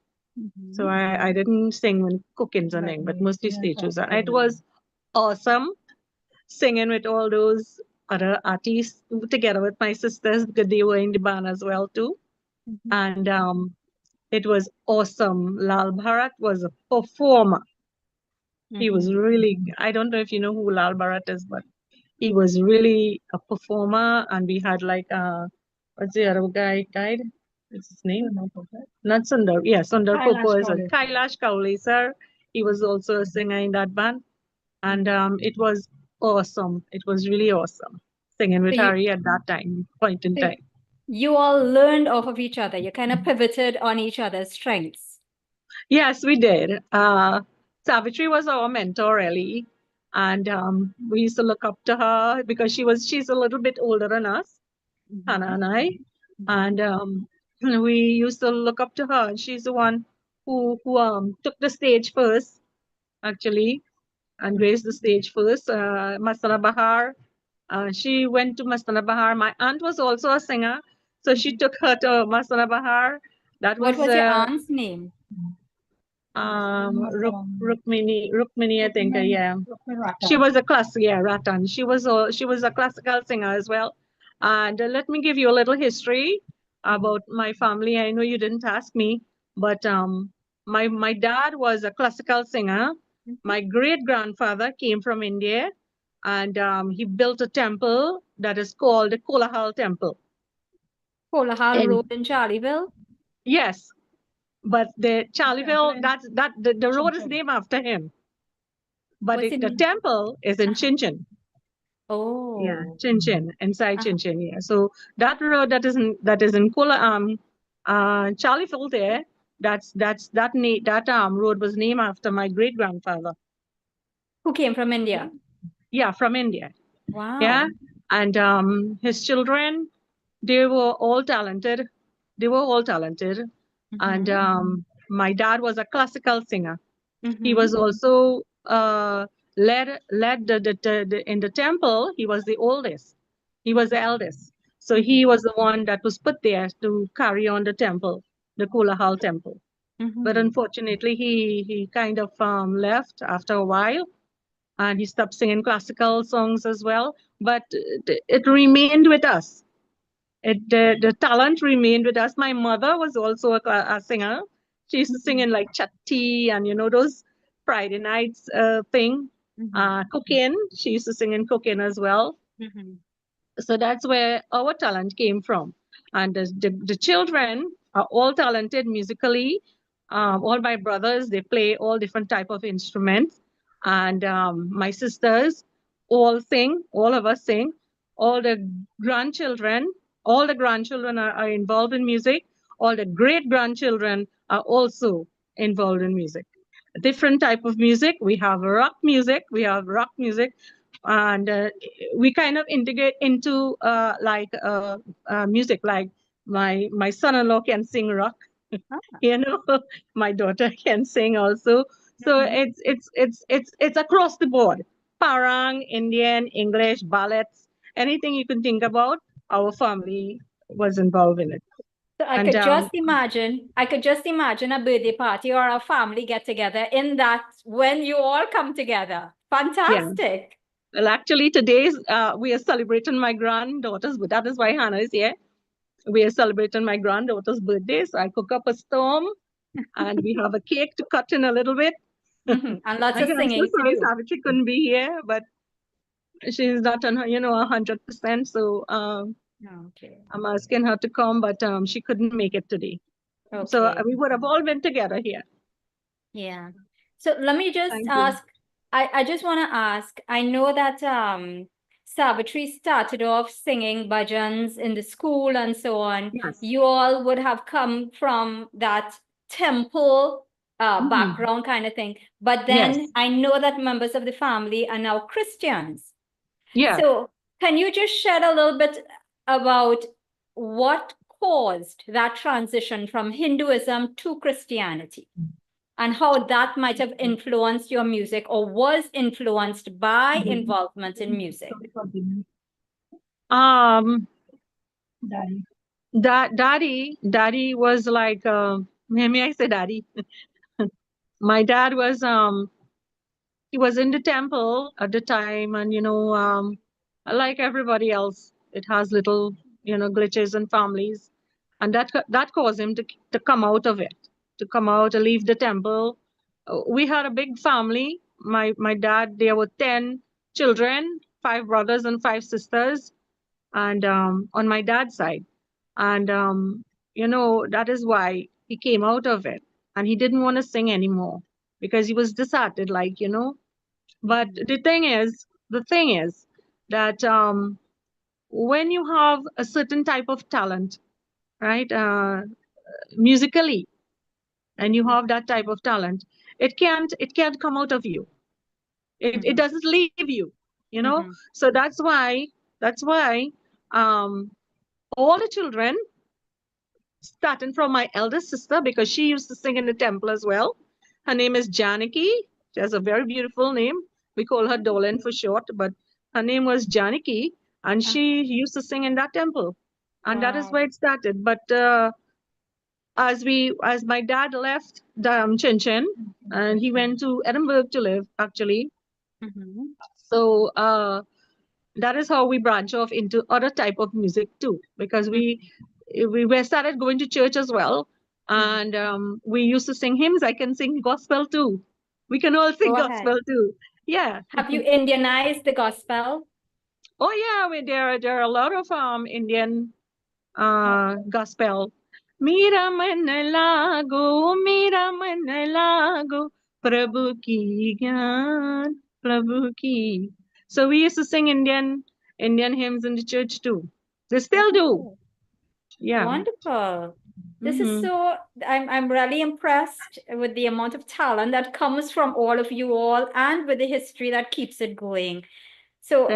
So I didn't sing when cooking something, but mostly stage shows. And it was awesome singing with all those other artists together with my sisters because they were in the band as well too. And it was awesome. Lal Bharat was a performer. He was really, I don't know if you know who Lal Bharat is, but he was really a performer. And we had like, what's the other guy died? What's his name? Not Sundar. Yeah, Sundar Popo is a Kailash Kaule, sir. He was also a singer in that band. And it was awesome. It was really awesome singing with Hari at that point in time. You all learned off of each other. You kind of pivoted on each other's strengths. Yes, we did. Savitri was our mentor, really. And we used to look up to her because she's a little bit older than us, Hannah and I. And we used to look up to her. And she's the one who took the stage first, actually, and graced the stage first. Mastana Bahar. She went to Mastana Bahar. My aunt was also a singer, so she took her to Mastana Bahar. What was your aunt's name? Rukmini, I think, yeah. She was a Ratan. She was a classical singer as well. And let me give you a little history about my family. I know you didn't ask me, but my dad was a classical singer. My great-grandfather came from India, and he built a temple that is called the Kolahal Temple. Kolahal Road in Charleville? Yes. But the Charleville, the road is named after him. But the temple is in Chinchin. Oh. Yeah, Chinchin, inside Chinchin, yeah. So that road that is in Charleville there, that road was named after my great grandfather. Who came from India? Yeah, from India. Wow. Yeah. And his children, they were all talented. And my dad was a classical singer. He was also led in the temple. He was the oldest. He was the eldest. So he was the one that was put there to carry on the temple, the Kolahal temple. But unfortunately, he kind of left after a while, and he stopped singing classical songs as well. But it remained with us. The talent remained with us. My mother was also a singer. She used to sing in like Chatti and those Friday nights thing. Cooking. She used to sing in cooking as well. So that's where our talent came from. And the children are all talented musically. All my brothers, they play all different type of instruments. And my sisters all sing, all of us sing. All the grandchildren, are involved in music. All the great-grandchildren are also involved in music. Different type of music. We have rock music. And we kind of integrate into music. Like my son-in-law can sing rock. My daughter can sing also. So it's across the board. Parang, Indian, English, ballads, anything you can think about, our family was involved in it. So I could just imagine a birthday party or a family get together in that when you all come together. Fantastic. Yeah. Well, actually, today we are celebrating my granddaughter's, but that is why Hannah is here. We are celebrating my granddaughter's birthday. So I cook up a storm and we have a cake to cut in a little bit. And lots of I'm singing so sorry to do. Savitri couldn't be here, but she's not on her, 100%. So I'm asking her to come, but she couldn't make it today. So we would have all been together here. Yeah. So let me just ask, I just want to ask, I know that Savitri started off singing bhajans in the school and so on. Yes. You all would have come from that temple background kind of thing. But then Yes. I know that members of the family are now Christians. Yeah. So can you just shed a little bit about what caused that transition from Hinduism to Christianity and how that might have influenced your music or was influenced by involvement in music? Daddy was like, may I say daddy? My dad was, he was in the temple at the time, and like everybody else, it has little glitches in families, and that caused him to come out of it, to come out and leave the temple. We had a big family. My dad, there were 10 children, 5 brothers and 5 sisters, and on my dad's side, and that is why he came out of it, and he didn't want to sing anymore because he was disheartened, but the thing is that when you have a certain type of talent, right, musically, and you have that type of talent, it can't come out of you. It doesn't leave you, So that's why all the children, starting from my eldest sister, because she used to sing in the temple as well. Her name is Janaki. She has a very beautiful name. We call her Dolan for short, but her name was Janaki, and she used to sing in that temple. And that is where it started. But as my dad left Chinchin, and he went to Edinburgh to live, actually. So that is how we branch off into other type of music too, because we started going to church as well, and we used to sing hymns. I can sing gospel too. We can all sing gospel too. Yeah. Have you Indianized the gospel? Oh yeah, there are a lot of Indian gospel. Mera man lago, Prabhu ki gyan, Prabhu ki. So we used to sing Indian hymns in the church too. They still do. Yeah. Wonderful. This is so, I'm really impressed with the amount of talent that comes from all of you all and with the history that keeps it going. So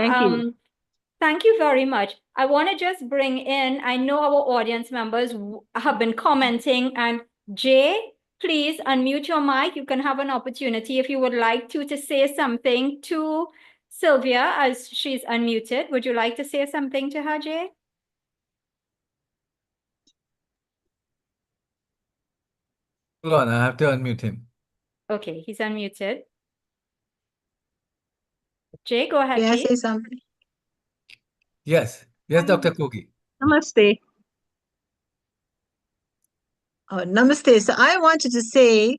thank you very much. I want to just bring in, I know our audience members have been commenting, and Jay, please unmute your mic. You can have an opportunity if you would like to say something to Sylvia as she's unmuted. Would you like to say something to her, Jay? Hold on, I have to unmute him. Okay, he's unmuted. Jay, go ahead, May I say please. something? Yes, yes, Dr. Kogi. Namaste. Oh, namaste. So I wanted to say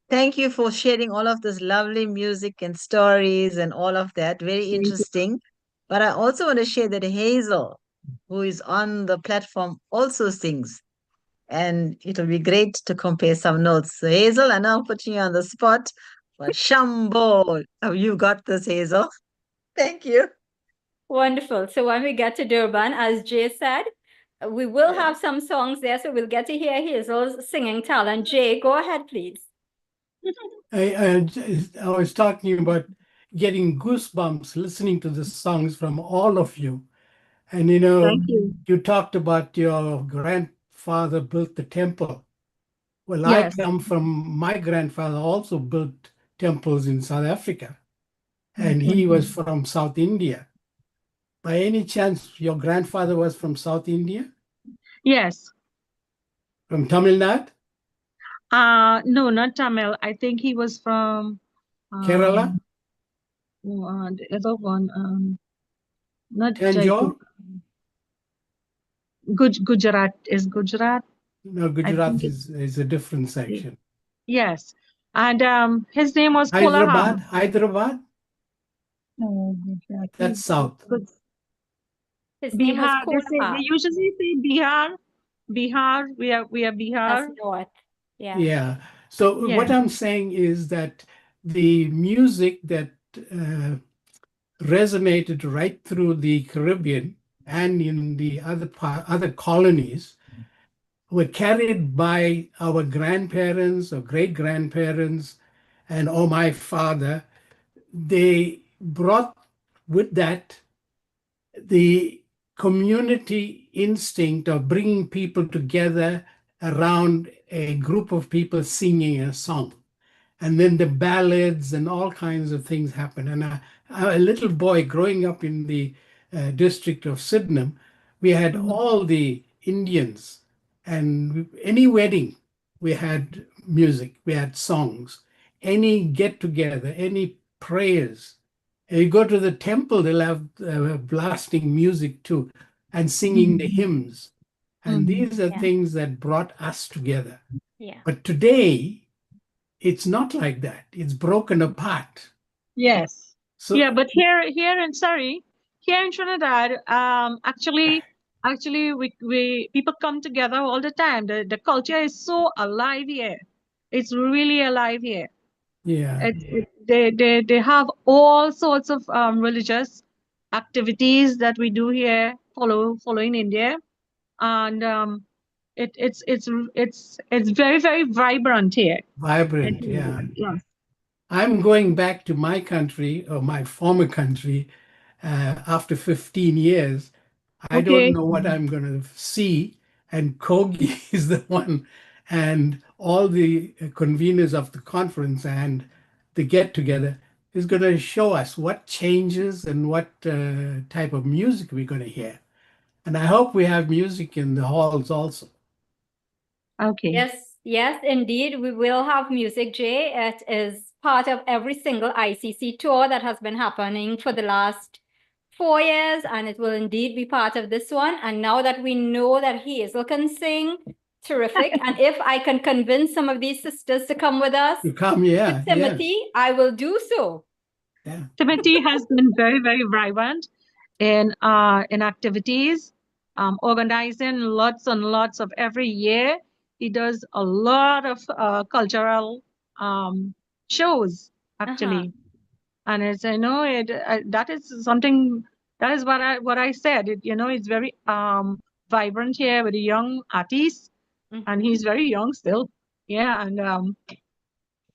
thank you for sharing all of this lovely music and stories and all of that. Very interesting. But I also want to share that Hazel, who is on the platform, also sings. And it'll be great to compare some notes. So Hazel, I know I'm putting you on the spot, but Shambo, oh, you got this, Hazel. Thank you. Wonderful. So when we get to Durban, as Jay said, we will have some songs there, so we'll get to hear Hazel's singing talent. Jay, go ahead, please. I was talking about getting goosebumps listening to the songs from all of you. And Thank you. you talked about your grandfather built the temple. Well, Yes. I come from my grandfather also built temples in South Africa, and he was from South India. By any chance, your grandfather was from South India? Yes. From Tamil Nadu? No, not Tamil. I think he was from Kerala? the other one, not Tanjore? Jaipur. Gujarat is Gujarat. No, I Gujarat think is a different section. yes. And his name was Hyderabad? Kolaham. Hyderabad? No, Gujarat. That's south. His name was Bihar. They Kolha. usually say Bihar. Bihar. We are Bihar. That's north. Yeah. Yeah. So Yeah. what I'm saying is that the music that resonated right through the Caribbean and in the other colonies were carried by our grandparents or great grandparents or my father. They brought with that the community instinct of bringing people together around a group of people singing a song. And then the ballads and all kinds of things happen. And a little boy growing up in the district of Sydenham, we had all the Indians, and any wedding, we had music, we had songs, any get together, any prayers. And you go to the temple, they'll have blasting music too and singing the hymns. And these are Yeah. things that brought us together. Yeah. But today, it's not like that. It's broken apart. Yes. So Yeah, but here in Trinidad, actually we people come together all the time. The culture is so alive here. It's really alive here. yeah, They have all sorts of religious activities that we do here, following India, and it's very, very vibrant here. vibrant. Yeah. Yes. I'm going back to my country or my former country after 15 years. I don't Okay. know what I'm going to see. And Kogi is the one, and all the conveners of the conference and the get together is going to show us what changes and what type of music we're going to hear. And I hope we have music in the halls also. Okay. Yes, indeed. We will have music, Jay. It is part of every single ICC tour that has been happening for the last 4 years, and it will indeed be part of this one. And now that we know that Hazel can sing, terrific. And if I can convince some of these sisters to come with us, You come, yeah, yeah. Timothy, I will do so. Timothy has been very, very vibrant in activities, organizing lots and lots of every year. He does a lot of cultural shows actually, and as I know it, that is something that is what I said. It's very vibrant here with the young artists, and he's very young still. Yeah, and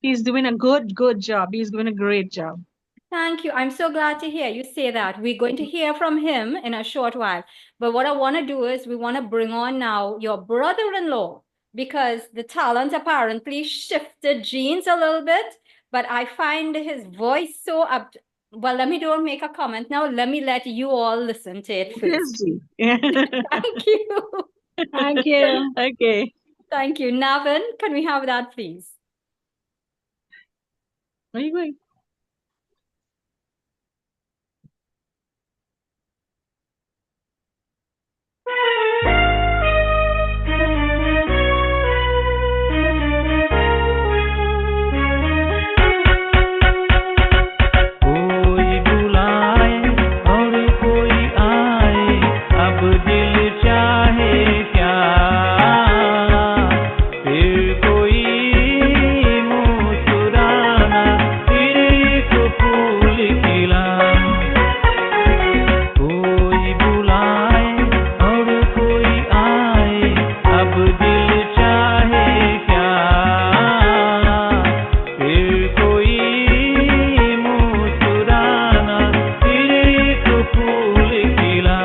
he's doing a good job. He's doing a great job. Thank you. I'm so glad to hear you say that. We're going to hear from him in a short while. But what I want to do is we want to bring on now your brother-in-law, because the talent apparently shifted genes a little bit. But I find his voice so up. Well, don't make a comment now. Let me let you all listen to it first. Yeah. Thank you. Thank you. Okay. Thank you. Navin, can we have that, please? Where are you going? कोई बुलाए और कोई आए, अब दिल चाहे क्या, फिर कोई मुस्कुराना, फिर एक फूल खिला। कोई बुलाए और कोई आए, अब दिल चाहे क्या, फिर कोई मुस्कुराना, फिर एक फूल खिला।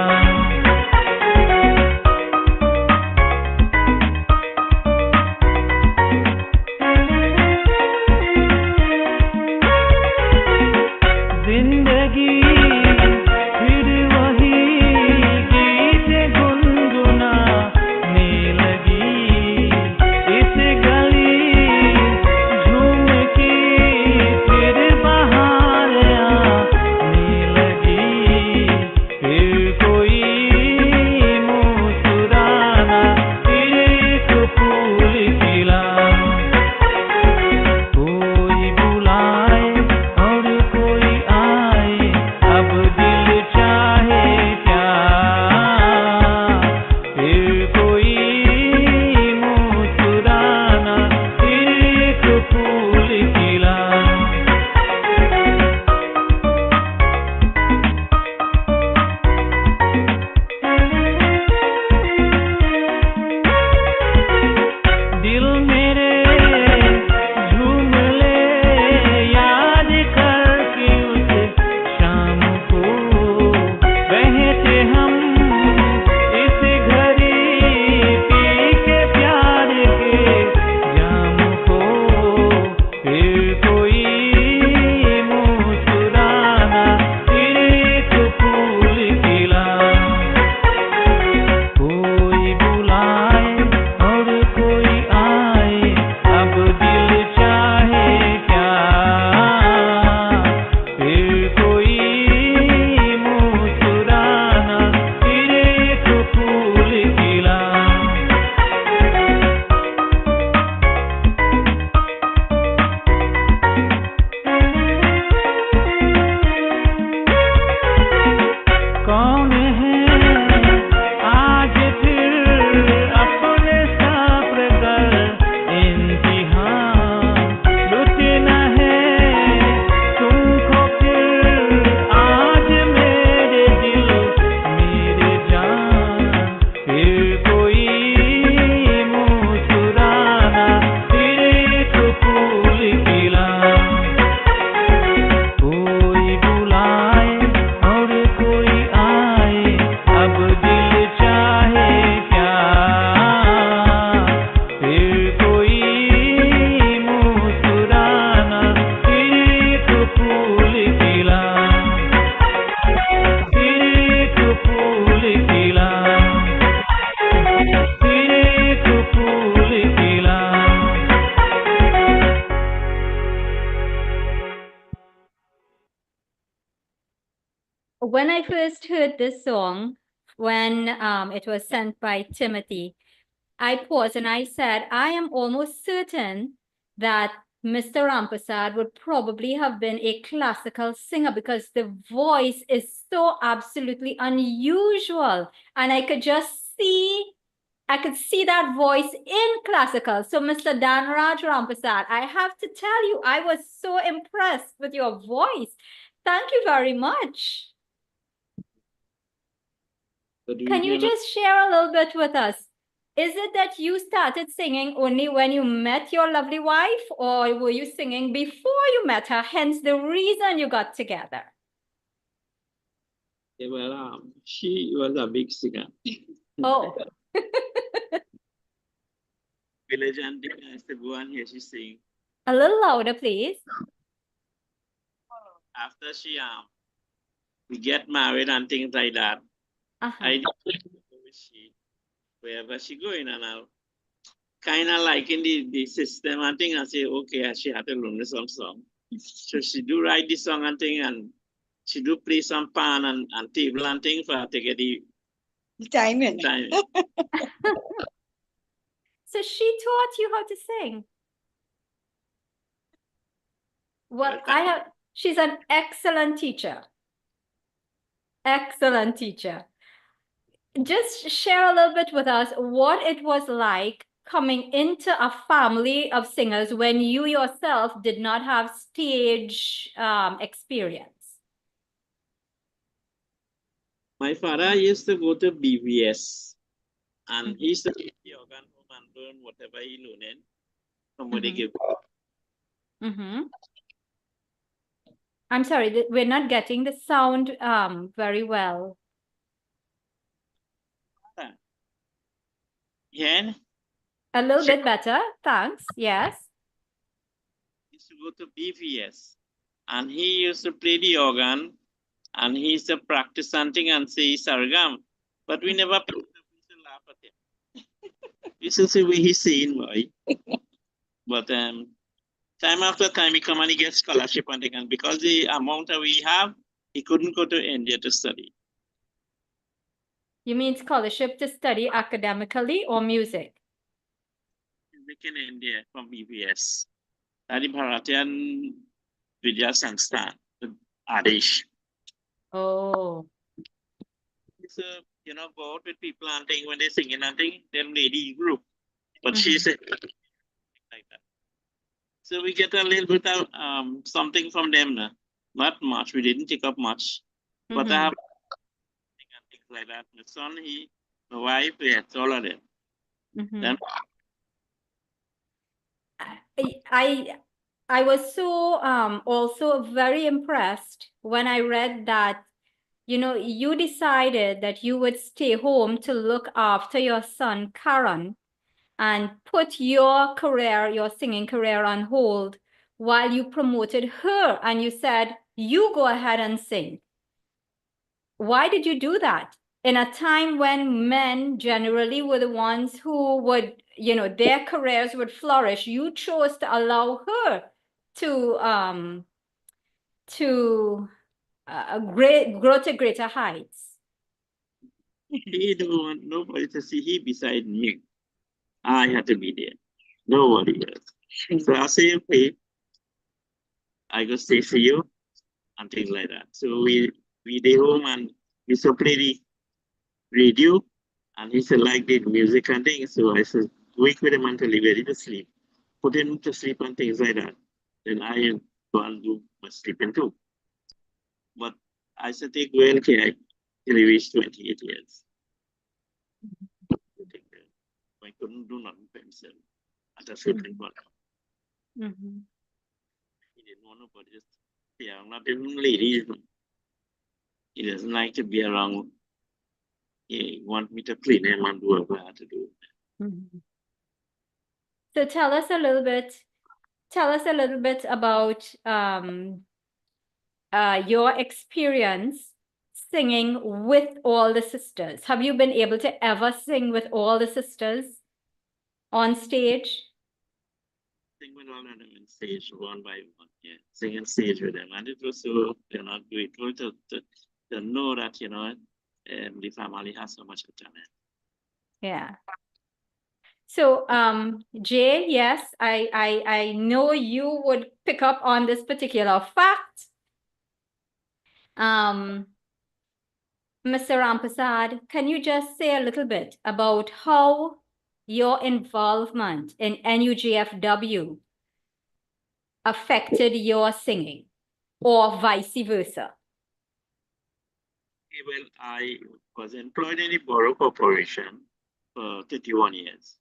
जिंदगी फिर वही गीत गुनगुनाने लगी, इस गली झूम के फिर बाहर आने लगी, फिर कोई मुस्कुराना, फिर एक फूल खिला। कोई बुलाए और कोई आए, अब दिल चाहे क्या, फिर कोई मुस्कुराना, फिर एक फूल खिला। दिल मेरे झूम ले याद करके उस शाम को, बहते हम इस घड़ी पी के प्यार के जाम को, फिर कोई मुस्कुराना, फिर एक फूल खिला। कोई बुलाए और कोई आए, अब दिल चाहे क्या, फिर कोई मुस्कुराना, फिर एक फूल खिला। कौन है आज फिर अपने सब्र कर इम्तिहान, लुटना है तुमको फिर आज मेरे दिल मेरे जान, फिर कोई मुस्कुराना, फिर एक फूल खिला। कोई बुलाए और कोई आए, अब दिल चाहे क्या, फिर कोई मुस्कुराना, फिर एक फूल खिला, फिर एक फूल खिला, फिर एक फूल खिला। When I first heard this song, when it was sent by Timothy, I paused and I said, I am almost certain that Mr. Rampasad would probably have been a classical singer because the voice is so absolutely unusual. And I could see that voice in classical. So Mr. Danraj Rampasad, I have to tell you, I was so impressed with your voice. Thank you very much. Can you just share a little bit with us? Is it that you started singing only when you met your lovely wife, or were you singing before you met her, hence the reason you got together? Yeah, well, she was a big singer. Oh. Village auntie has to go and hear she sing. A little louder, please. After we get married and things like that, I go with she wherever she going, and kind of liking the system and thing, and say, okay, she had to learn some song. So she do write the song and thing, and she do play some pan and table and thing for her to get the timing. So she taught you how to sing. Well, she's an excellent teacher. Excellent teacher. Just share a little bit with us what it was like coming into a family of singers when you yourself did not have stage experience. My father used to go to BVS, and he used to take the organ home and learn whatever he learned from what they give. I'm sorry, we're not getting the sound very well. Yeah. A little bit better, thanks. Yes. He used to go to BVS, and he used to play the organ, and he used to practice something and say sargam, but we never picked up. We used to laugh at him. We used to say, "What he's saying, boy." But time after time, he come and he gets scholarship and thing, and because the amount that we have, he couldn't go to India to study. You mean scholarship to study academically or music? Music in India from BVS. That Bharatian Vidya Sansthan, Adish. Oh. So, you know, go out with people and thing when they singing and thing, them lady group. But she said like that. So we get a little bit of something from them now. Not much. We didn't take up much. But I have things like that. My son, my wife, yes, all of them. Then I was so also very impressed when I read that, you know, you decided that you would stay home to look after your son, Karan, and put your career, your singing career on hold while you promoted her and you said, you go ahead and sing. Why did you do that? In a time when men generally were the ones who would, you know, their careers would flourish, you chose to allow her to grow to greater heights. He don't want nobody to see he beside me. I had to be there. Nobody else. So I say, okay, I go stay for you and things like that. So we stay home and we used to play the radio, and he said like the music and things. So I said, wake with him until he ready to sleep. Put him to sleep and things like that. Then I go and do my sleeping too. But I said take well care till he reached 28 years. I couldn't do nothing for himself at a certain point. He didn't want nobody just stay around, not even ladies. He doesn't like to be around. He want me to clean him and do whatever I had to do. So tell us a little bit about your experience singing with all the sisters. Have you been able to ever sing with all the sisters on stage? Sing with all of them on stage, one by one, yeah. Sing on stage with them. And it was so, you know, grateful to know that, you know, the family has so much talent. Yeah. So, Jay, yes, I know you would pick up on this particular fact. Mr. Rampasad, can you just say a little bit about how your involvement in NUJFW affected your singing, or vice versa? Well, I was employed in the Borough Corporation for 31 years.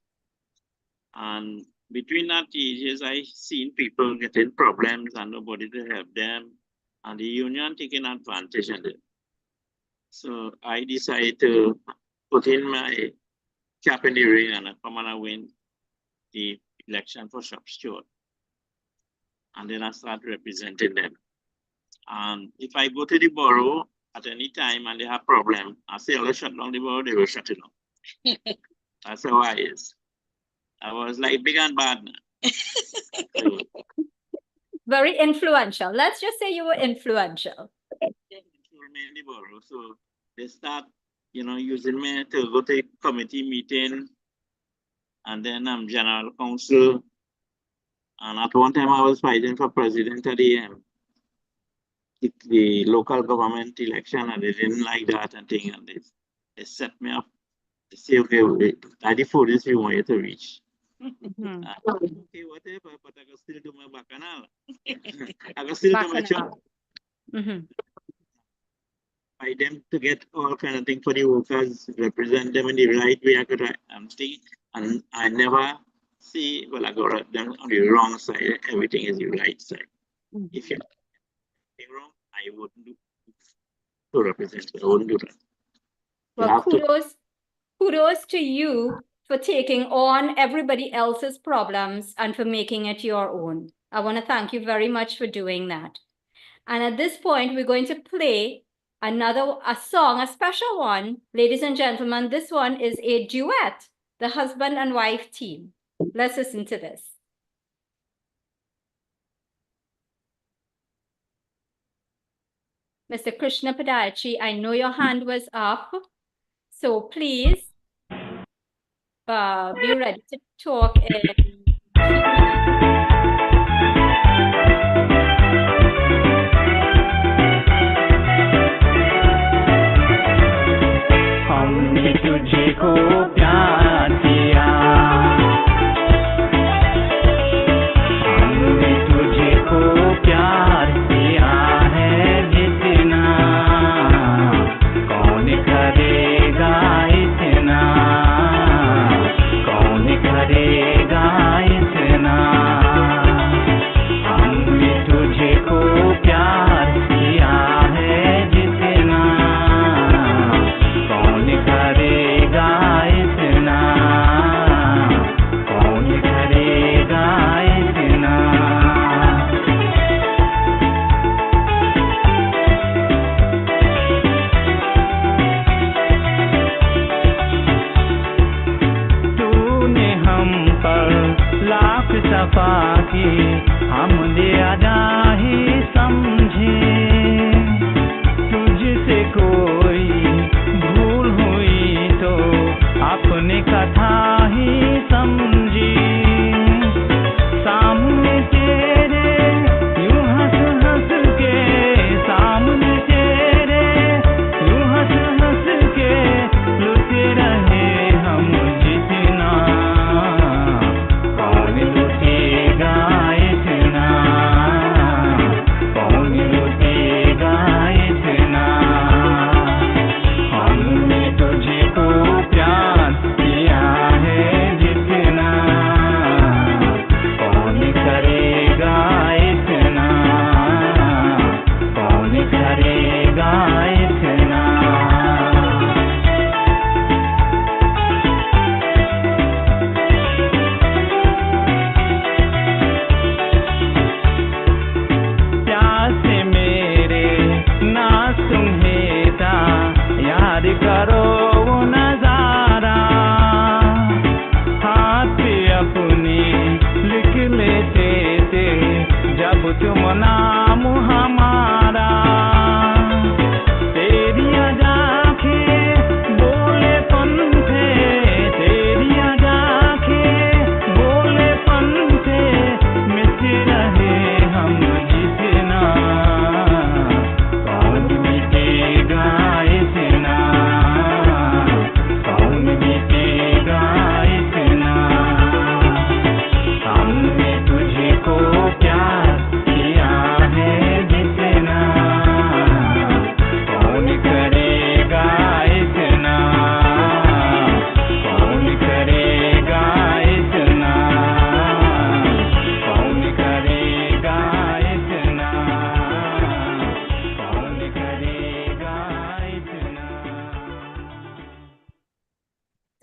And between that years, I seen people getting problems and nobody to help them, and the union taking advantage of it. So I decided to put in my cap in the ring and come and win the election for shop steward. And then I start representing them. And if I go to the borough at any time and they have problem, I say, let's shut down the borough, they will shut it down. That's how I is. I was like big and bad. So, Very influential. Let's just say you were influential. mainly borrow. So they start, using me to go to committee meeting, and then I'm general counsel. And at one time I was fighting for president of the local government election, and they didn't like that and thing, and they set me up. They say, okay, at the furthest we want you to reach. Okay, whatever, but I can still do my bacchanal. I can still do my job. By them to get all kind of thing for the workers, represent them in the right way. I could think, and I never see, well, I got them on the wrong side. Everything is the right side. If you're wrong, I wouldn't do to represent. I wouldn't do that. Well, kudos to you for taking on everybody else's problems and for making it your own. I want to thank you very much for doing that. And at this point, we're going to play a song, a special one. Ladies and gentlemen, this one is a duet, the husband and wife team. Let's listen to this. Mr. Krishna Padachi, I know your hand was up, so please be ready to talk in 2 minutes. हमने तुझको प्यार किया, हमने तुझको प्यार किया है जितना, कौन करेगा इतना, कौन करेगा इतना, हमने तुझको प्यार किया है जितना, कौन करेगा इतना, कौन करेगा इतना। तूने हम पर लाख सफा की, हमने अदा ही समझे, तुझसे कोई भूल हुई तो अपने कथा ही समझी, सामने तेरे यूं हंस हंस के, सामने तेरे यूं हंस हंस के लुटे रहे हम जितना, कौन लुटेगा इतना, कौन लुटेगा इतना, हमने तुझको प्यार किया है जितना, कौन करेगा इतना, कौन करेगा इतना। प्यासे मेरे ना तुम्हें था, याद करो वो नजारा, हाथ पे अपने लिख लेते थे जब तुम नाम हमारा, तेरी आँखें बोले पंथे, तेरी आँखें बोले पंथे, मिट रहे हम जितना, कौन मिटेगा इतना, कौन मिटेगा इतना, हमने तुझको प्यार किया है जितना, कौन करेगा इतना, कौन करेगा इतना, कौन करेगा इतना, कौन करेगा इतना।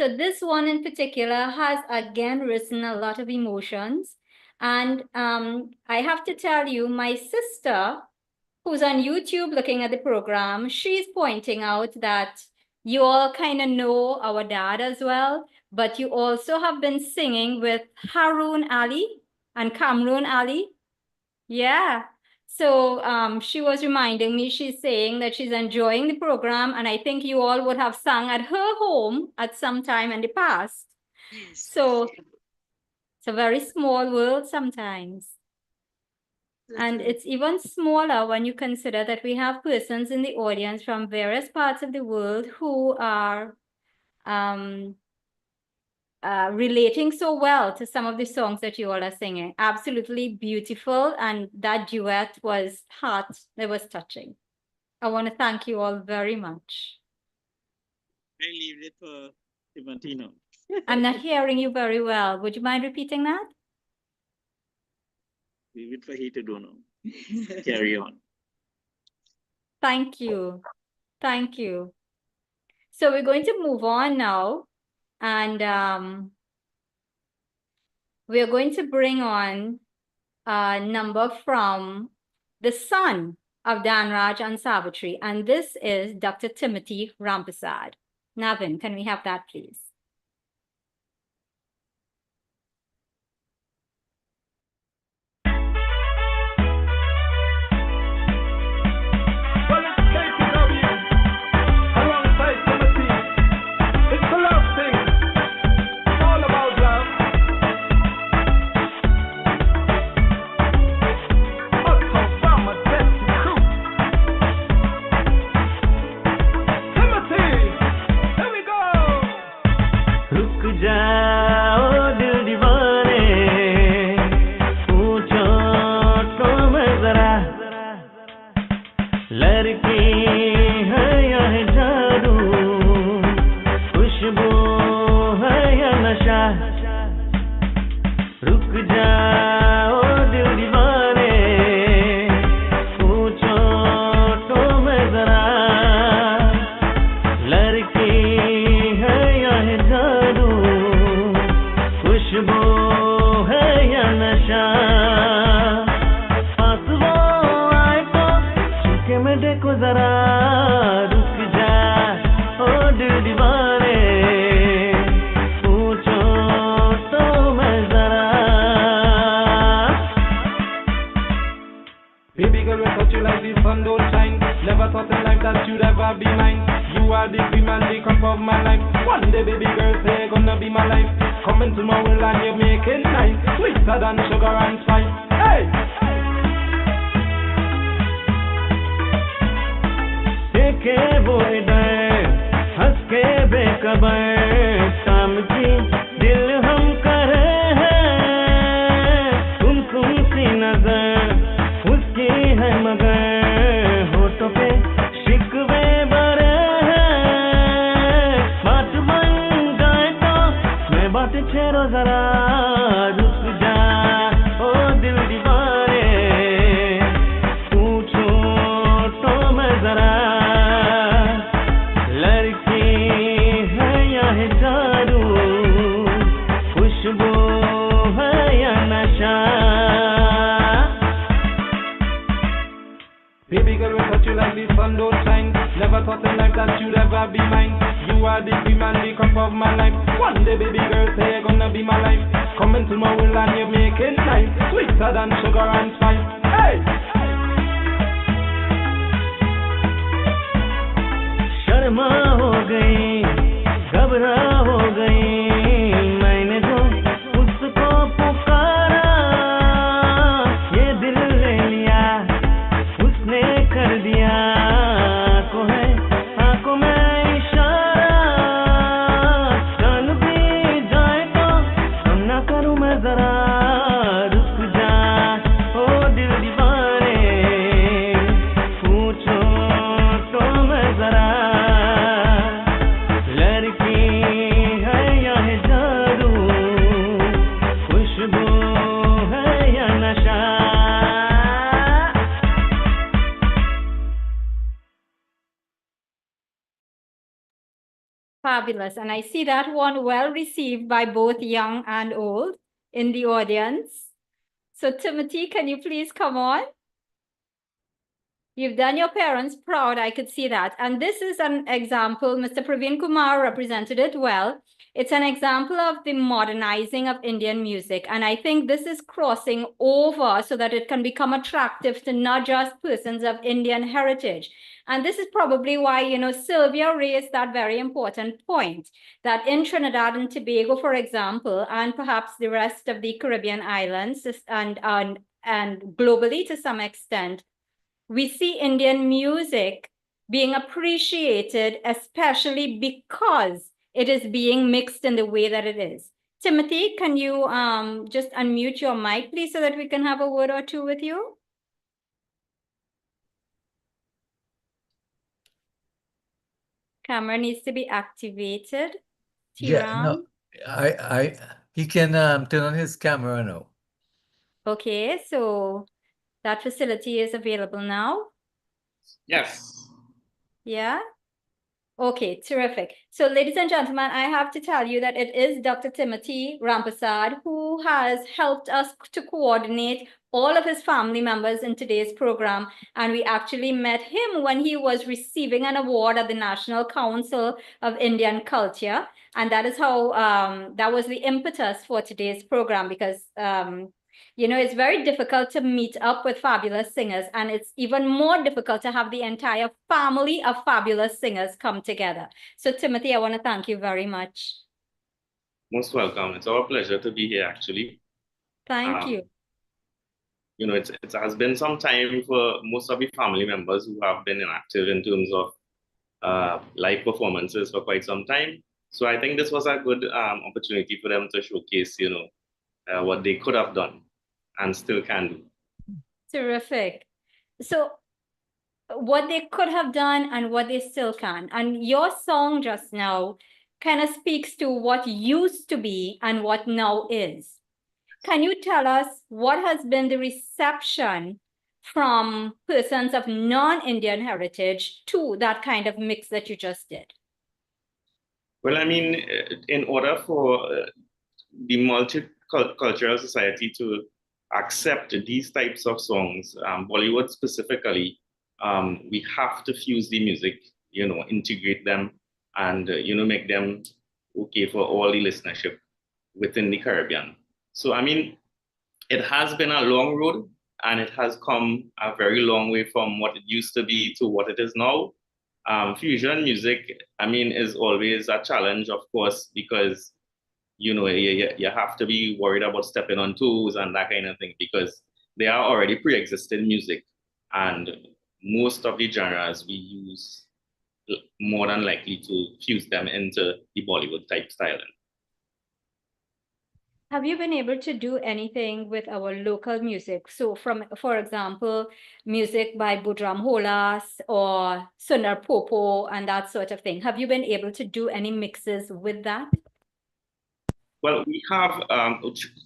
So this one in particular has again risen a lot of emotions. And I have to tell you, my sister, who's on YouTube looking at the program, she's pointing out that you all kind of know our dad as well, but you also have been singing with Haroon Ali and Cameroon Ali. Yeah. So she was reminding me, she's saying that she's enjoying the program, and I think you all would have sung at her home at some time in the past. So it's a very small world sometimes. And it's even smaller when you consider that we have persons in the audience from various parts of the world who are relating so well to some of the songs that you all are singing. Absolutely beautiful. And that duet was it was touching. I want to thank you all very much. I leave it for Timotino. I'm not hearing you very well. Would you mind repeating that? Leave it for he to do now. Carry on. Thank you. Thank you. So we're going to move on now. And we're going to bring on a number from the son of Danraj and Savitri. And this is Dr. Timothy Rampersad. Navin, can we have that, please? Fabulous. And I see that one well received by both young and old in the audience. So Timothy, can you please come on? You've done your parents proud. I could see that. And this is an example. Mr. Praveen Kumar represented it well. It's an example of the modernizing of Indian music. And I think this is crossing over so that it can become attractive to not just persons of Indian heritage. And this is probably why, you know, Sylvia raised that very important point that in Trinidad and Tobago, for example, and perhaps the rest of the Caribbean islands and globally to some extent, we see Indian music being appreciated, especially because it is being mixed in the way that it is. Timothy, can you just unmute your mic, please, so that we can have a word or two with you? Camera needs to be activated. Yeah, no, he can turn on his camera now. Okay, so that facility is available now. Yes. Yeah. Okay, terrific. So, ladies and gentlemen, I have to tell you that it is Dr. Timothy Rampasad who has helped us to coordinate all of his family members in today's program. And we actually met him when he was receiving an award at the National Council of Indian Culture. And that is how, that was the impetus for today's program because, you know, it's very difficult to meet up with fabulous singers, and it's even more difficult to have the entire family of fabulous singers come together. So, Timothy, I want to thank you very much. Most welcome. It's our pleasure to be here, actually. Thank you. You know, it has been some time for most of the family members who have been inactive in terms of live performances for quite some time. So I think this was a good opportunity for them to showcase, you know, what they could have done and still can do. Terrific. So, what they could have done and what they still can. And your song just now kind of speaks to what used to be and what now is. Can you tell us what has been the reception from persons of non-Indian heritage to that kind of mix that you just did? Well, I mean, in order for the multicultural society to accept these types of songs, Bollywood specifically, we have to fuse the music, you know, integrate them and, you know, make them okay for all the listenership within the Caribbean. So, I mean, it has been a long road and it has come a very long way from what it used to be to what it is now. Fusion music, I mean, is always a challenge, of course, because, you know, you have to be worried about stepping on toes and that kind of thing because they are already pre-existing music. And most of the genres we use more than likely to fuse them into the Bollywood type styling. Have you been able to do anything with our local music? So for example, music by Budram Holas or Sundar Popo and that sort of thing. Have you been able to do any mixes with that? Well, we have,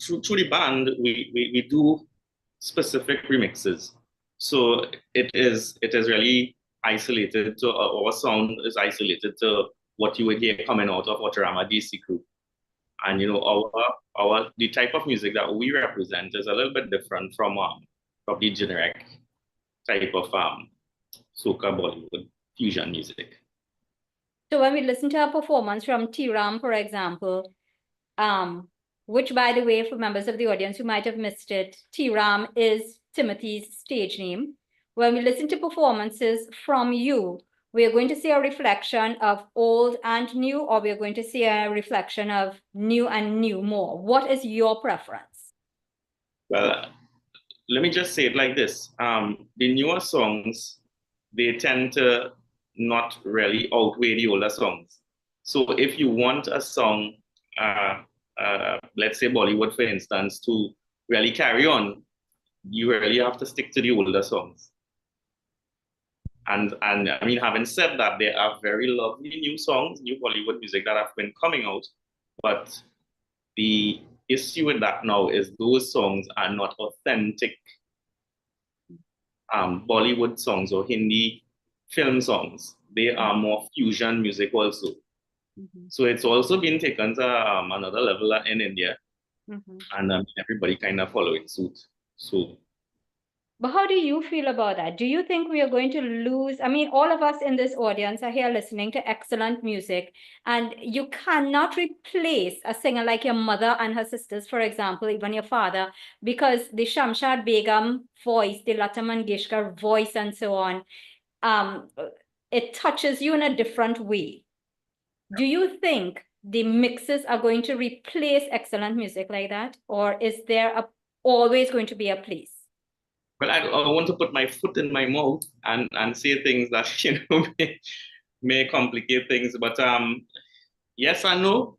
through the band, we do specific remixes. So it is really isolated to, our sound is isolated to what you would hear coming out of Otarama DC Crew. And, you know, the type of music that we represent is a little bit different from the generic type of soca Bollywood fusion music. So when we listen to a performance from T-Ram, for example, which, by the way, for members of the audience who might have missed it, T-Ram is Timothy's stage name. When we listen to performances from you, we are going to see a reflection of old and new, or we are going to see a reflection of new and new more. What is your preference? Well, let me just say it like this. The newer songs, they tend to not really outweigh the older songs. So if you want a song, let's say Bollywood, for instance, to really carry on, you really have to stick to the older songs. And I mean, having said that, there are very lovely new songs, new Bollywood music that have been coming out, but the issue with that now is those songs are not authentic Bollywood songs or Hindi film songs. They are more fusion music also. So it's also been taken to another level in India, and everybody kind of following suit. So But how do you feel about that? Do you think we are going to lose? I mean, all of us in this audience are here listening to excellent music, and you cannot replace a singer like your mother and her sisters, for example, even your father, because the Shamshad Begum voice, the Lata Mangeshkar voice, and so on, it touches you in a different way. Do you think the mixes are going to replace excellent music like that, or is there always going to be a place? Well, I don't want to put my foot in my mouth and say things that may complicate things, but yes and no.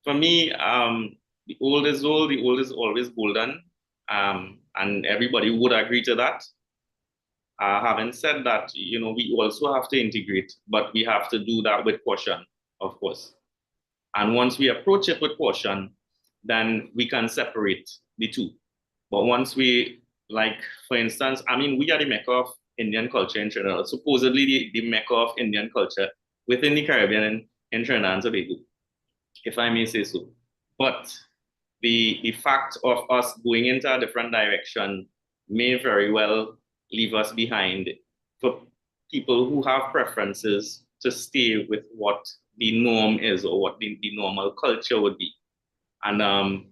For me, the old is old, the old is always golden, and everybody would agree to that. Having said that, we also have to integrate, but we have to do that with caution, of course. And once we approach it with caution, then we can separate the two. But once we, like, for instance, I mean, we are the mecca of Indian culture in Trinidad, supposedly the mecca of Indian culture within the Caribbean and in Trinidad and Tobago, if I may say so. But the fact of us going into a different direction may very well leave us behind for people who have preferences to stay with what the norm is or what the normal culture would be. And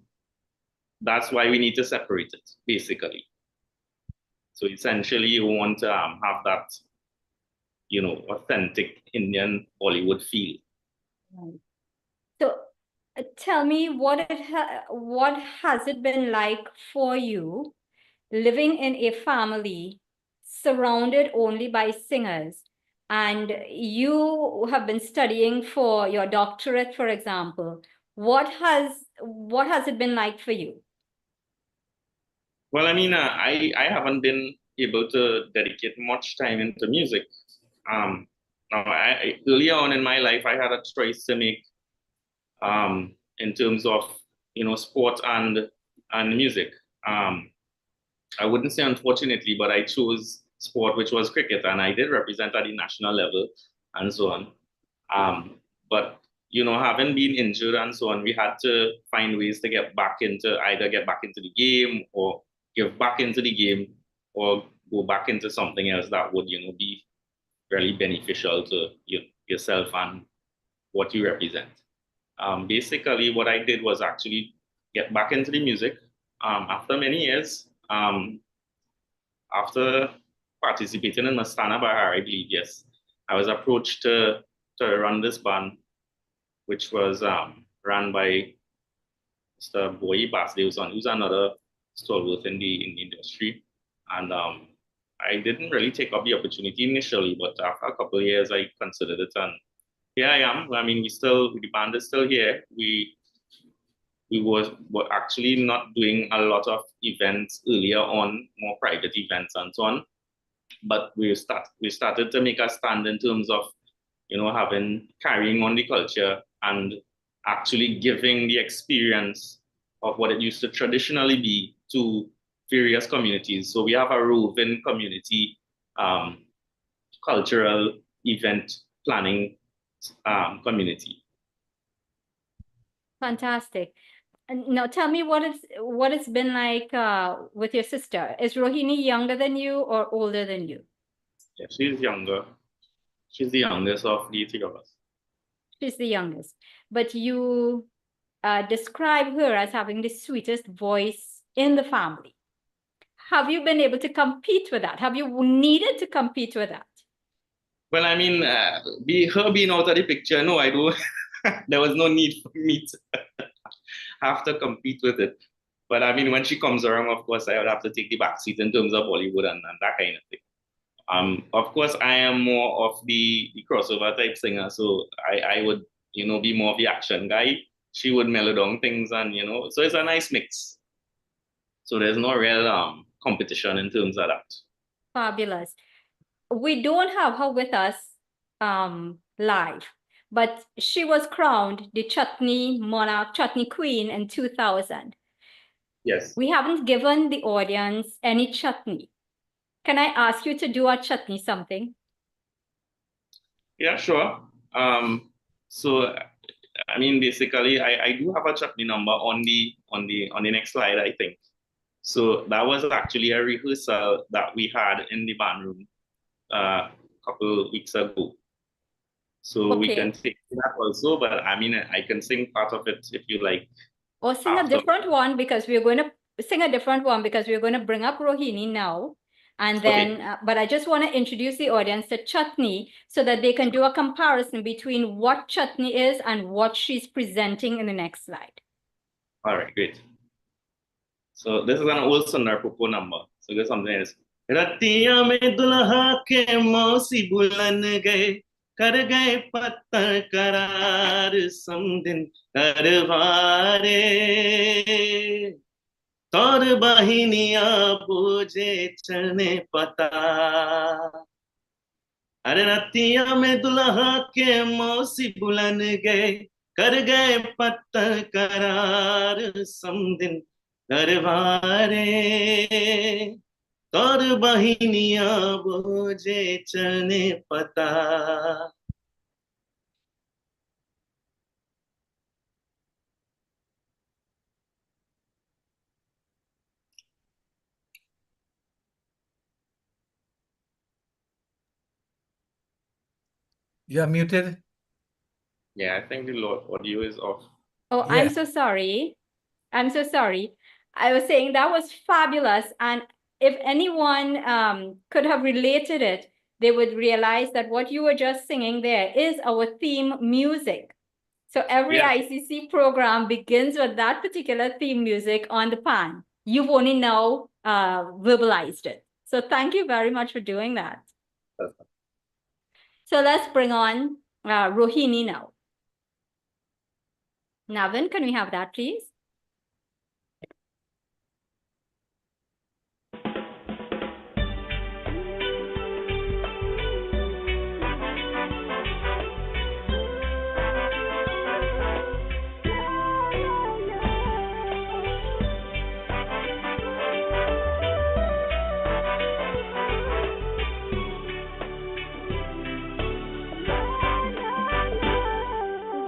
that's why we need to separate it, basically. So essentially, you want to have that, authentic Indian Bollywood feel. Right. So tell me, what has it been like for you living in a family surrounded only by singers, and you have been studying for your doctorate, for example? What has it been like for you? Well, I mean, I haven't been able to dedicate much time into music. Now, earlier on in my life, I had a choice to make in terms of sport and music. I wouldn't say unfortunately, but I chose sport, which was cricket, and I did represent at the national level and so on. But having been injured and so on, we had to find ways to either get back into the game or give back into the game or go back into something else that would, be really beneficial to yourself and what you represent. Basically, what I did was actually get back into the music after many years. After participating in Mastana Bahar, I believe, yes, I was approached to run this band, which was run by Mr. Boy Basdev, who's another stalwart in the industry. And I didn't really take up the opportunity initially, but after a couple of years, I considered it, and here I am. I mean, the band is still here. We were actually not doing a lot of events earlier on, more private events and so on. But we started to make a stand in terms of, carrying on the culture and actually giving the experience of what it used to traditionally be to various communities. So we have a roving community cultural event planning community. Fantastic. And now tell me what it's been like with your sister. Is Rohini younger than you or older than you? Yeah, she's younger. She's the youngest of the three of us. She's the youngest. But you describe her as having the sweetest voice in the family. Have you been able to compete with that? Have you needed to compete with that? Well, I mean, her being out of the picture, no, I don't. There was no need for me to have to compete with it. But I mean, when she comes around, of course, I would have to take the back seat in terms of Bollywood and that kind of thing. Of course, I am more of the crossover type singer, so I would, be more of the action guy. She would mellow down things, and so it's a nice mix. So there's no real competition in terms of that. Fabulous. We don't have her with us live, but she was crowned the Chutney Monarch, Chutney Queen in 2000. Yes. We haven't given the audience any chutney. Can I ask you to do a chutney something? Yeah, sure. So I mean, basically, I do have a chutney number on the next slide, I think. So that was actually a rehearsal that we had in the band room a couple weeks ago. So we can take that also, but I mean, I can sing part of it if you like. Or sing a different one, because we're going to sing a different one, because we're going to bring up Rohini now. And then, but I just want to introduce the audience to Chutney so that they can do a comparison between what Chutney is and what she's presenting in the next slide. All right, great. So this is an old Sundar Popo number. So there's something else. Ratiya mein dulha ke mausi bulan gaye, kar gaye pattar karar samdin karware. Tor bahiniya buje chane pata. अरे रतिया में दुल्हा के मौसी बुलन गए, कर गए पत्थर करार समदिन दरबारे, तोर बहिनिया बोझे चने पता. You are muted. Yeah, I think the audio is off. Oh, Yeah. I'm so sorry. I'm so sorry. I was saying that was fabulous. And if anyone could have related it, they would realize that what you were just singing there is our theme music. So every ICC program begins with that particular theme music on the pan. You've only now verbalized it. So thank you very much for doing that. So let's bring on Rohini now. Navin, can we have that, please?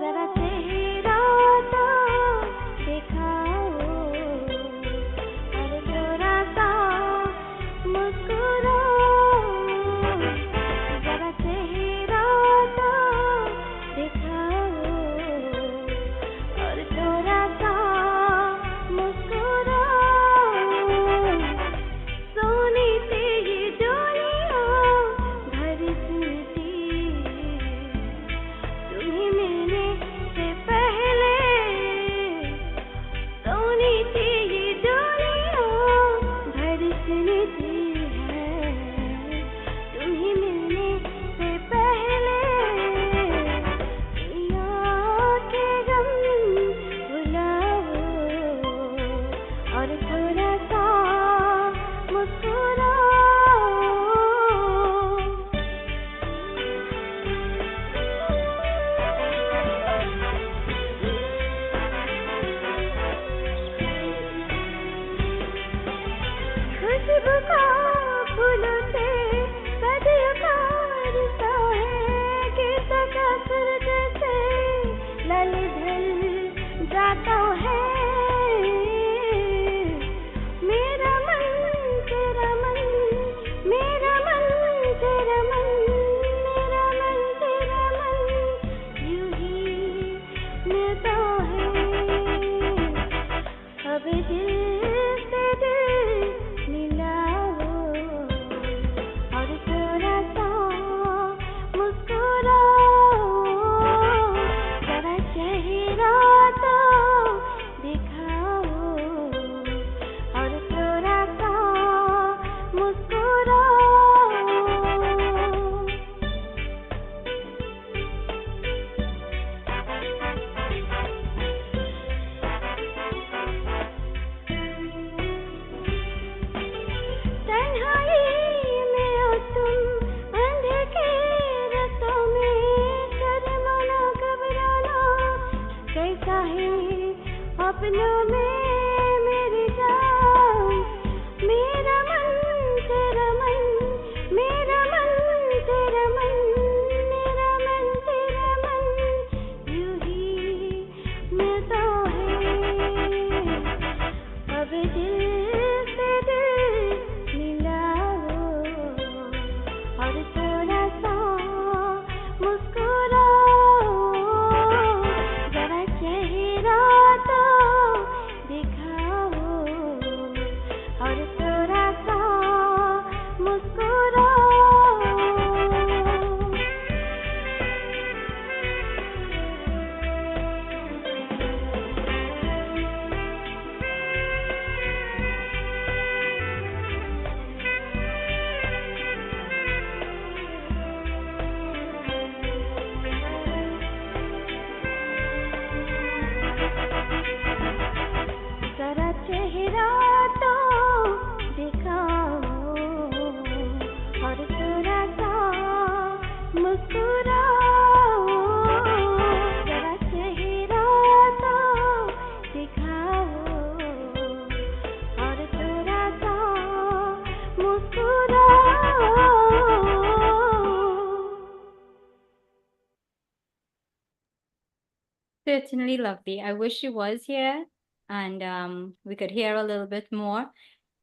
जरा चेहरा तो Certainly lovely. I wish she was here and we could hear a little bit more.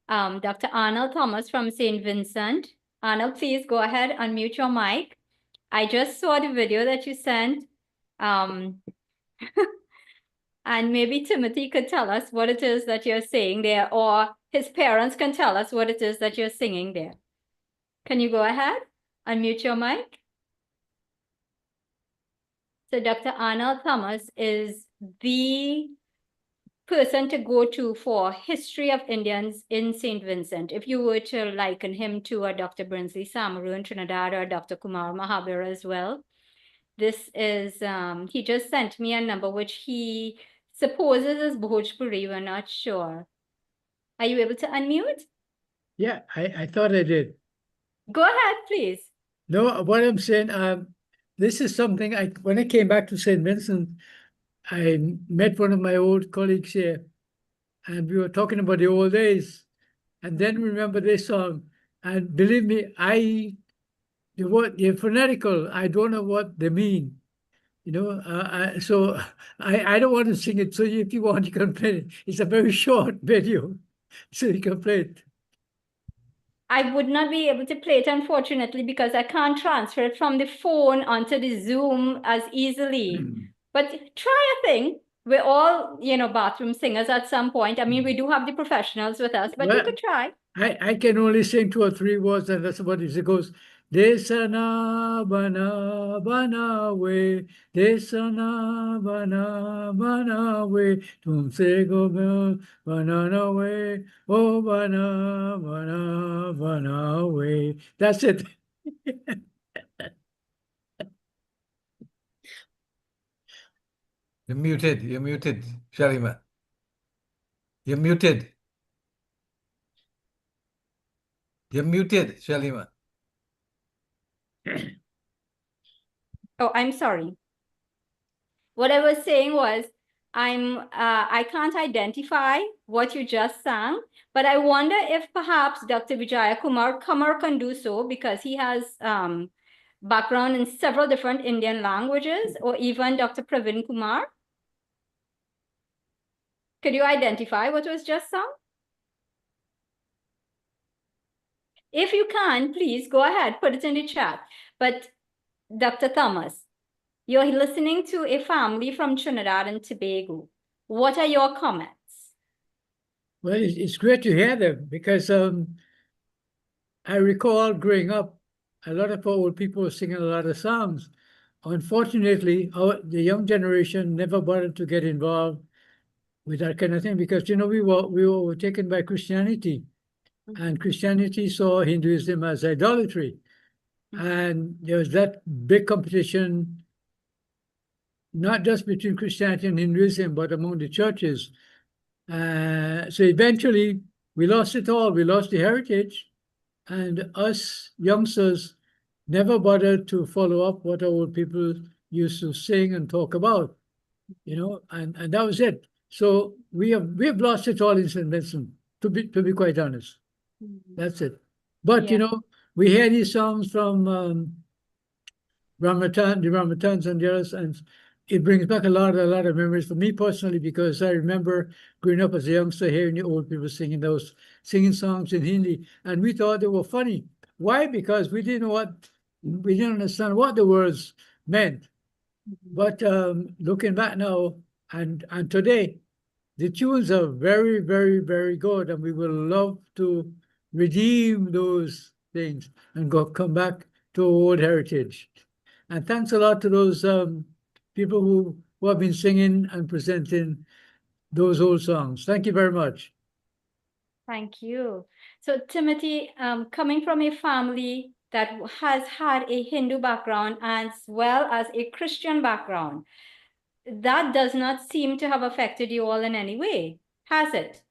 Dr. Arnold Thomas from St. Vincent. Arnold, please go ahead, unmute your mic. I just saw the video that you sent. Um, and maybe Timothy could tell us what it is that you're saying there, or his parents can tell us what it is that you're singing there. Can you go ahead? Unmute your mic. So Dr. Arnold Thomas is the person to go to for history of Indians in St. Vincent. If you were to liken him to a Dr. Brinsley Samaru in Trinidad or Dr. Kumar Mahabir as well. This is, he just sent me a number which he supposes is Bhojpuri, we're not sure. Are you able to unmute? Yeah, I thought I did. Go ahead, please. No, what I'm saying, this is something when I came back to St. Vincent, I met one of my old colleagues here, and we were talking about the old days. And then remember this song, and believe me, they're phonetical. I don't know what they mean, you know. So I don't want to sing it. So if you want, you can play it. It's a very short video, so you can play it. I would not be able to play it, unfortunately, because I can't transfer it from the phone onto the Zoom as easily. But try a thing. We're all, bathroom singers at some point. I mean, we do have the professionals with us, but you could try. I can only sing 2 or 3 words, and that's about it. It goes, Desana bana we, Desana bana we, Tumse go banana we, oh bana we. That's it. You're muted, Shalima. You're muted. You're muted, Shalima. Oh, I'm sorry. What I was saying was, I can't identify what you just sang, but I wonder if perhaps Dr. Vijaya Kumar can do so, because he has background in several different Indian languages, or even Dr. Pravin Kumar. Could you identify what was just sung? If you can, please go ahead, put it in the chat. But Dr. Thomas, you're listening to a family from Trinidad and Tobago. What are your comments? Well, it's great to hear them, because I recall growing up, a lot of old people were singing a lot of songs. Unfortunately, the young generation never bothered to get involved with that kind of thing, because we were overtaken by Christianity, and Christianity saw Hinduism as idolatry, and there was that big competition, not just between Christianity and Hinduism, but among the churches. So eventually, we lost it all. We lost the heritage, and us youngsters never bothered to follow up what our old people used to sing and talk about, and that was it. So we have lost it all in St. Vincent, to be quite honest. That's it. But we hear these songs from the Ramatans and the others, and it brings back a lot of memories for me personally, because I remember growing up as a youngster hearing the old people singing songs in Hindi, and we thought they were funny. Why? Because we didn't understand what the words meant. But looking back now and today, the tunes are very, very, very good, and we will love to redeem those things and come back to old heritage. And thanks a lot to those people who have been singing and presenting those old songs. Thank you very much. Thank you. So Timothy, coming from a family that has had a Hindu background as well as a Christian background, that does not seem to have affected you all in any way, has it?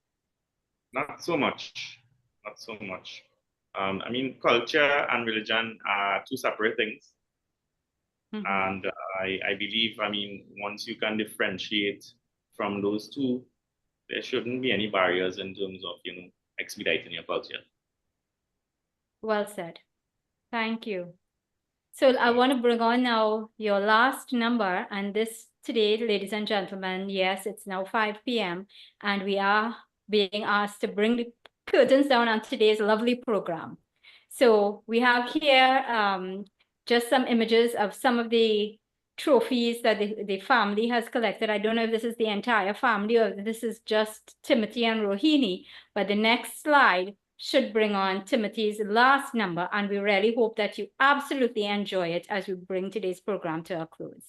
Not so much. Not so much. I mean, culture and religion are 2 separate things. And I believe, once you can differentiate from those 2, there shouldn't be any barriers in terms of, expediting your culture. Well said. Thank you. So I want to bring on now your last number, and this today, ladies and gentlemen, yes, it's now 5 p.m. and we are being asked to bring the curtains down on today's lovely program. So we have here just some images of some of the trophies that the family has collected. I don't know if this is the entire family or if this is just Timothy and Rohini, but the next slide should bring on Timothy's last number, and we really hope that you absolutely enjoy it as we bring today's program to a close.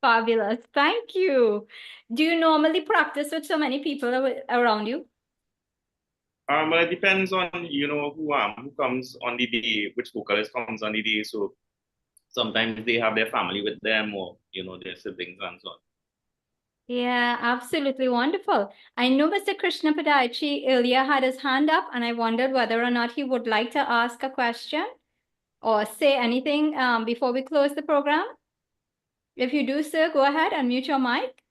Fabulous. Thank you. Do you normally practice with so many people around you? Well, it depends on, who comes on the day, which vocalist comes on the day. So sometimes they have their family with them or, their siblings and so on. Yeah, absolutely wonderful. I know Mr. Krishna Padaichi earlier had his hand up, and I wondered whether or not he would like to ask a question or say anything before we close the program. If you do, sir, go ahead and mute your mic.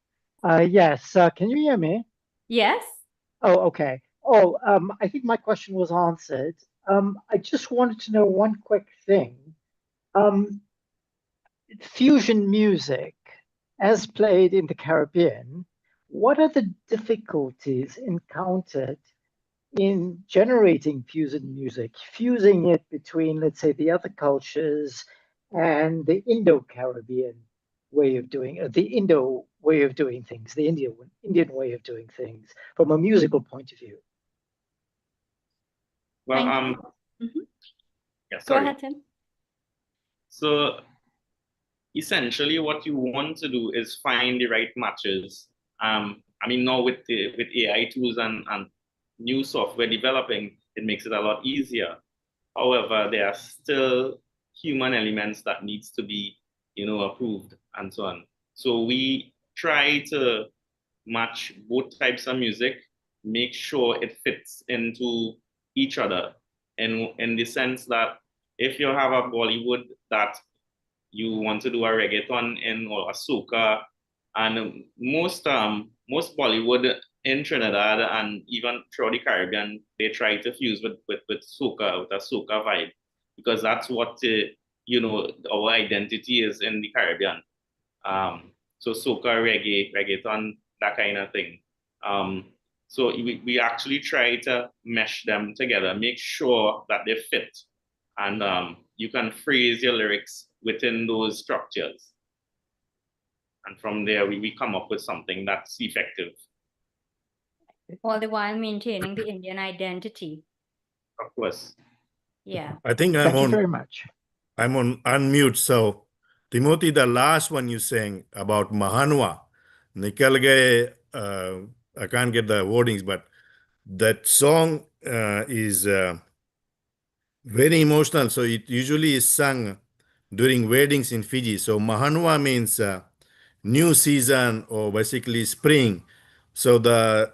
Yes. Can you hear me? Yes. Oh, okay. Oh, I think my question was answered. I just wanted to know one quick thing. Fusion music, as played in the Caribbean, what are the difficulties encountered in generating fusion music, fusing it between, let's say, the other cultures and the Indo-Caribbean way of doing the Indo way of doing things, the Indian way of doing things from a musical point of view? Well, Thank you. yeah, Go sorry. ahead, Tim. So essentially, what you want to do is find the right matches. I mean, now with AI tools and new software developing, it makes it a lot easier. However, there are still human elements that needs to be, approved and so on. So we try to match both types of music, make sure it fits into each other. And in the sense that if you have a Bollywood that you want to do a reggaeton in or a soca, and most Bollywood in Trinidad and even throughout the Caribbean, they try to fuse with soca, with a soca vibe, because that's what our identity is in the Caribbean. So soca, reggaeton, that kind of thing. So we actually try to mesh them together, make sure that they fit, and you can phrase your lyrics within those structures. And from there, we come up with something that's effective. All the while maintaining the Indian identity. Of course. Yeah. I think Thank you very much. I'm on unmute. So, Timothy, the last one you sang about Mahanwa, Nikal gaye, I can't get the wordings, but that song is very emotional. So it usually is sung during weddings in Fiji. So Mahanwa means new season or basically spring. So the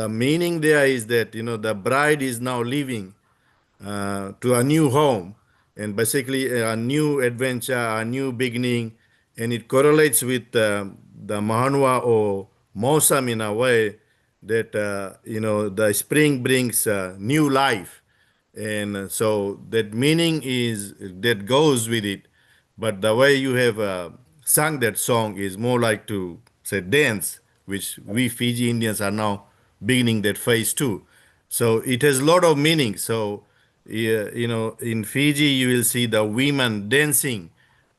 meaning there is that the bride is now leaving to a new home and basically a new adventure, a new beginning, and it correlates with the Mahanwa or Mausam in a way that the spring brings new life, and so that meaning is that goes with it. But the way you have sung that song is more like to say dance, which we Fiji Indians are now beginning that phase too. So it has a lot of meaning. So yeah, in Fiji you will see the women dancing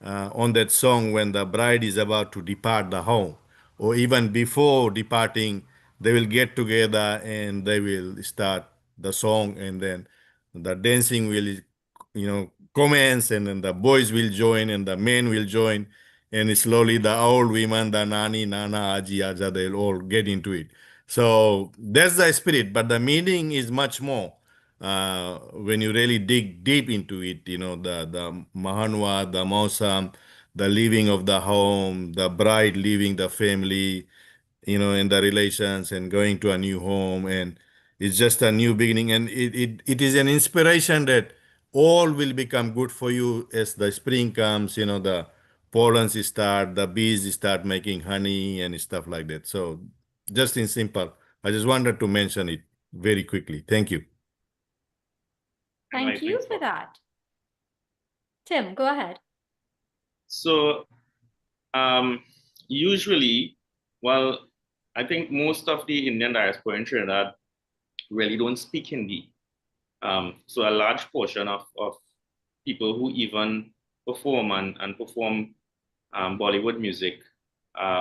on that song when the bride is about to depart the home, or even before departing, they will get together and they will start the song, and then the dancing will commence, and then the boys will join and the men will join, and slowly the old women, the nani, nana, aji, aja, they'll all get into it. So that's the spirit, but the meaning is much more when you really dig deep into it. The Mahanwa, the Mausam, the leaving of the home, the bride leaving the family, in the relations and going to a new home, and it's just a new beginning, and it is an inspiration that all will become good for you as the spring comes. The pollens start, the bees start making honey and stuff like that. So just in simple, I just wanted to mention it very quickly. Thank you. Thank you for that. Tim, go ahead. So usually, well, I think most of the Indian diaspora in Trinidad really don't speak Hindi. So a large portion of people who even perform and perform Bollywood music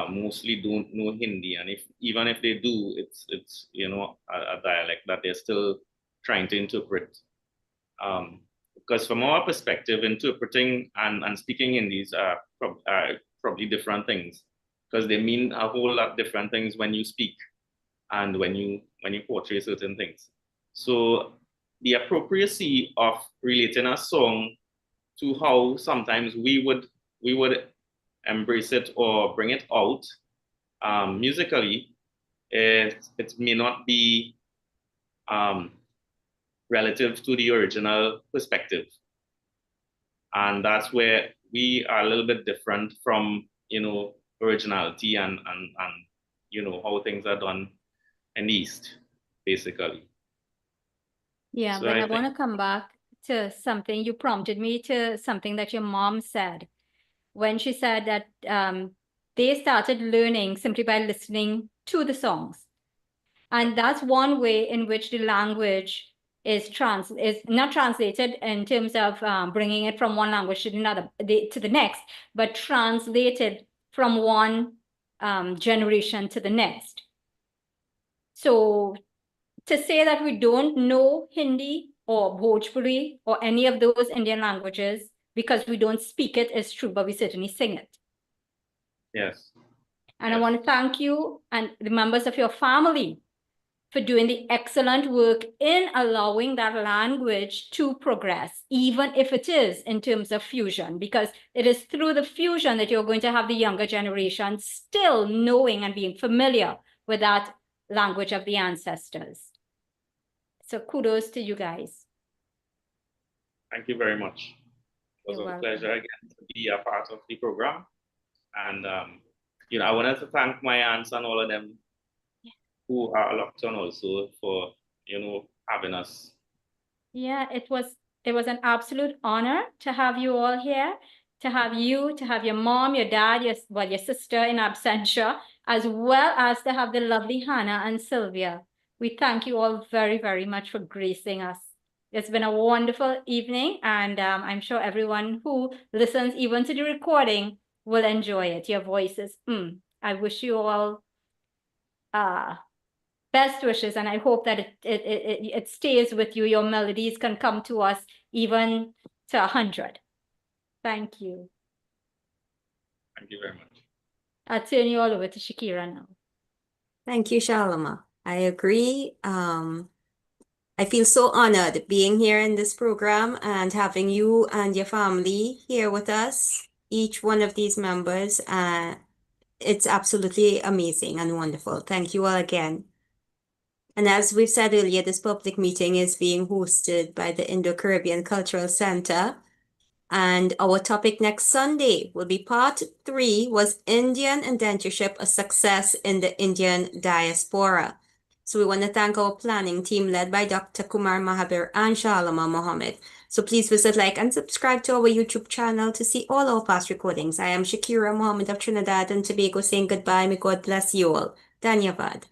mostly don't know Hindi, and even if they do, it's a dialect that they're still trying to interpret. Because from our perspective, interpreting and speaking Hindi are probably different things, because they mean a whole lot different things when you speak and when you portray certain things. So the appropriacy of relating a song to how sometimes we would embrace it or bring it out musically, it may not be relative to the original perspective. And that's where we are a little bit different from, originality and how things are done in the East, basically. Yeah, So but I I want to think, come back to something you prompted me to, something that your mom said when she said that they started learning simply by listening to the songs. And that's one way in which the language is not translated in terms of bringing it from one language to to the next, but translated from one generation to the next. So to say that we don't know Hindi or Bhojpuri or any of those Indian languages because we don't speak it is true, but we certainly sing it. yes. And I want to thank you and the members of your family for doing the excellent work in allowing that language to progress, even if it is in terms of fusion, because it is through the fusion that you're going to have the younger generation still knowing and being familiar with that language of the ancestors. So kudos to you guys. Thank you very much. It was You're a welcome. pleasure again to be a part of the program. And, I wanted to thank my aunts and all of them who are locked on also for, having us. Yeah, it was an absolute honor to have you all here, to have your mom, your dad, your sister in absentia, as well as to have the lovely Hannah and Sylvia. We thank you all very, very much for gracing us. It's been a wonderful evening, and I'm sure everyone who listens even to the recording will enjoy it. Your voices, I wish you all best wishes, and I hope that it stays with you. Your melodies can come to us even to 100. Thank you. Thank you very much. I'll turn you all over to Shakira now. Thank you, Shalama. I agree. I feel so honored being here in this program and having you and your family here with us, each one of these members. It's absolutely amazing and wonderful. Thank you all again. And as we've said earlier, this public meeting is being hosted by the Indo-Caribbean Cultural Center. And our topic next Sunday will be part 3, was Indian indentureship, a success in the Indian diaspora. So we want to thank our planning team led by Dr. Kumar Mahabir and Shalama Mohammed. So please visit, like, and subscribe to our YouTube channel to see all our past recordings. I am Shakira Mohammed of Trinidad and Tobago saying goodbye. May God bless you all. Dhanyavad.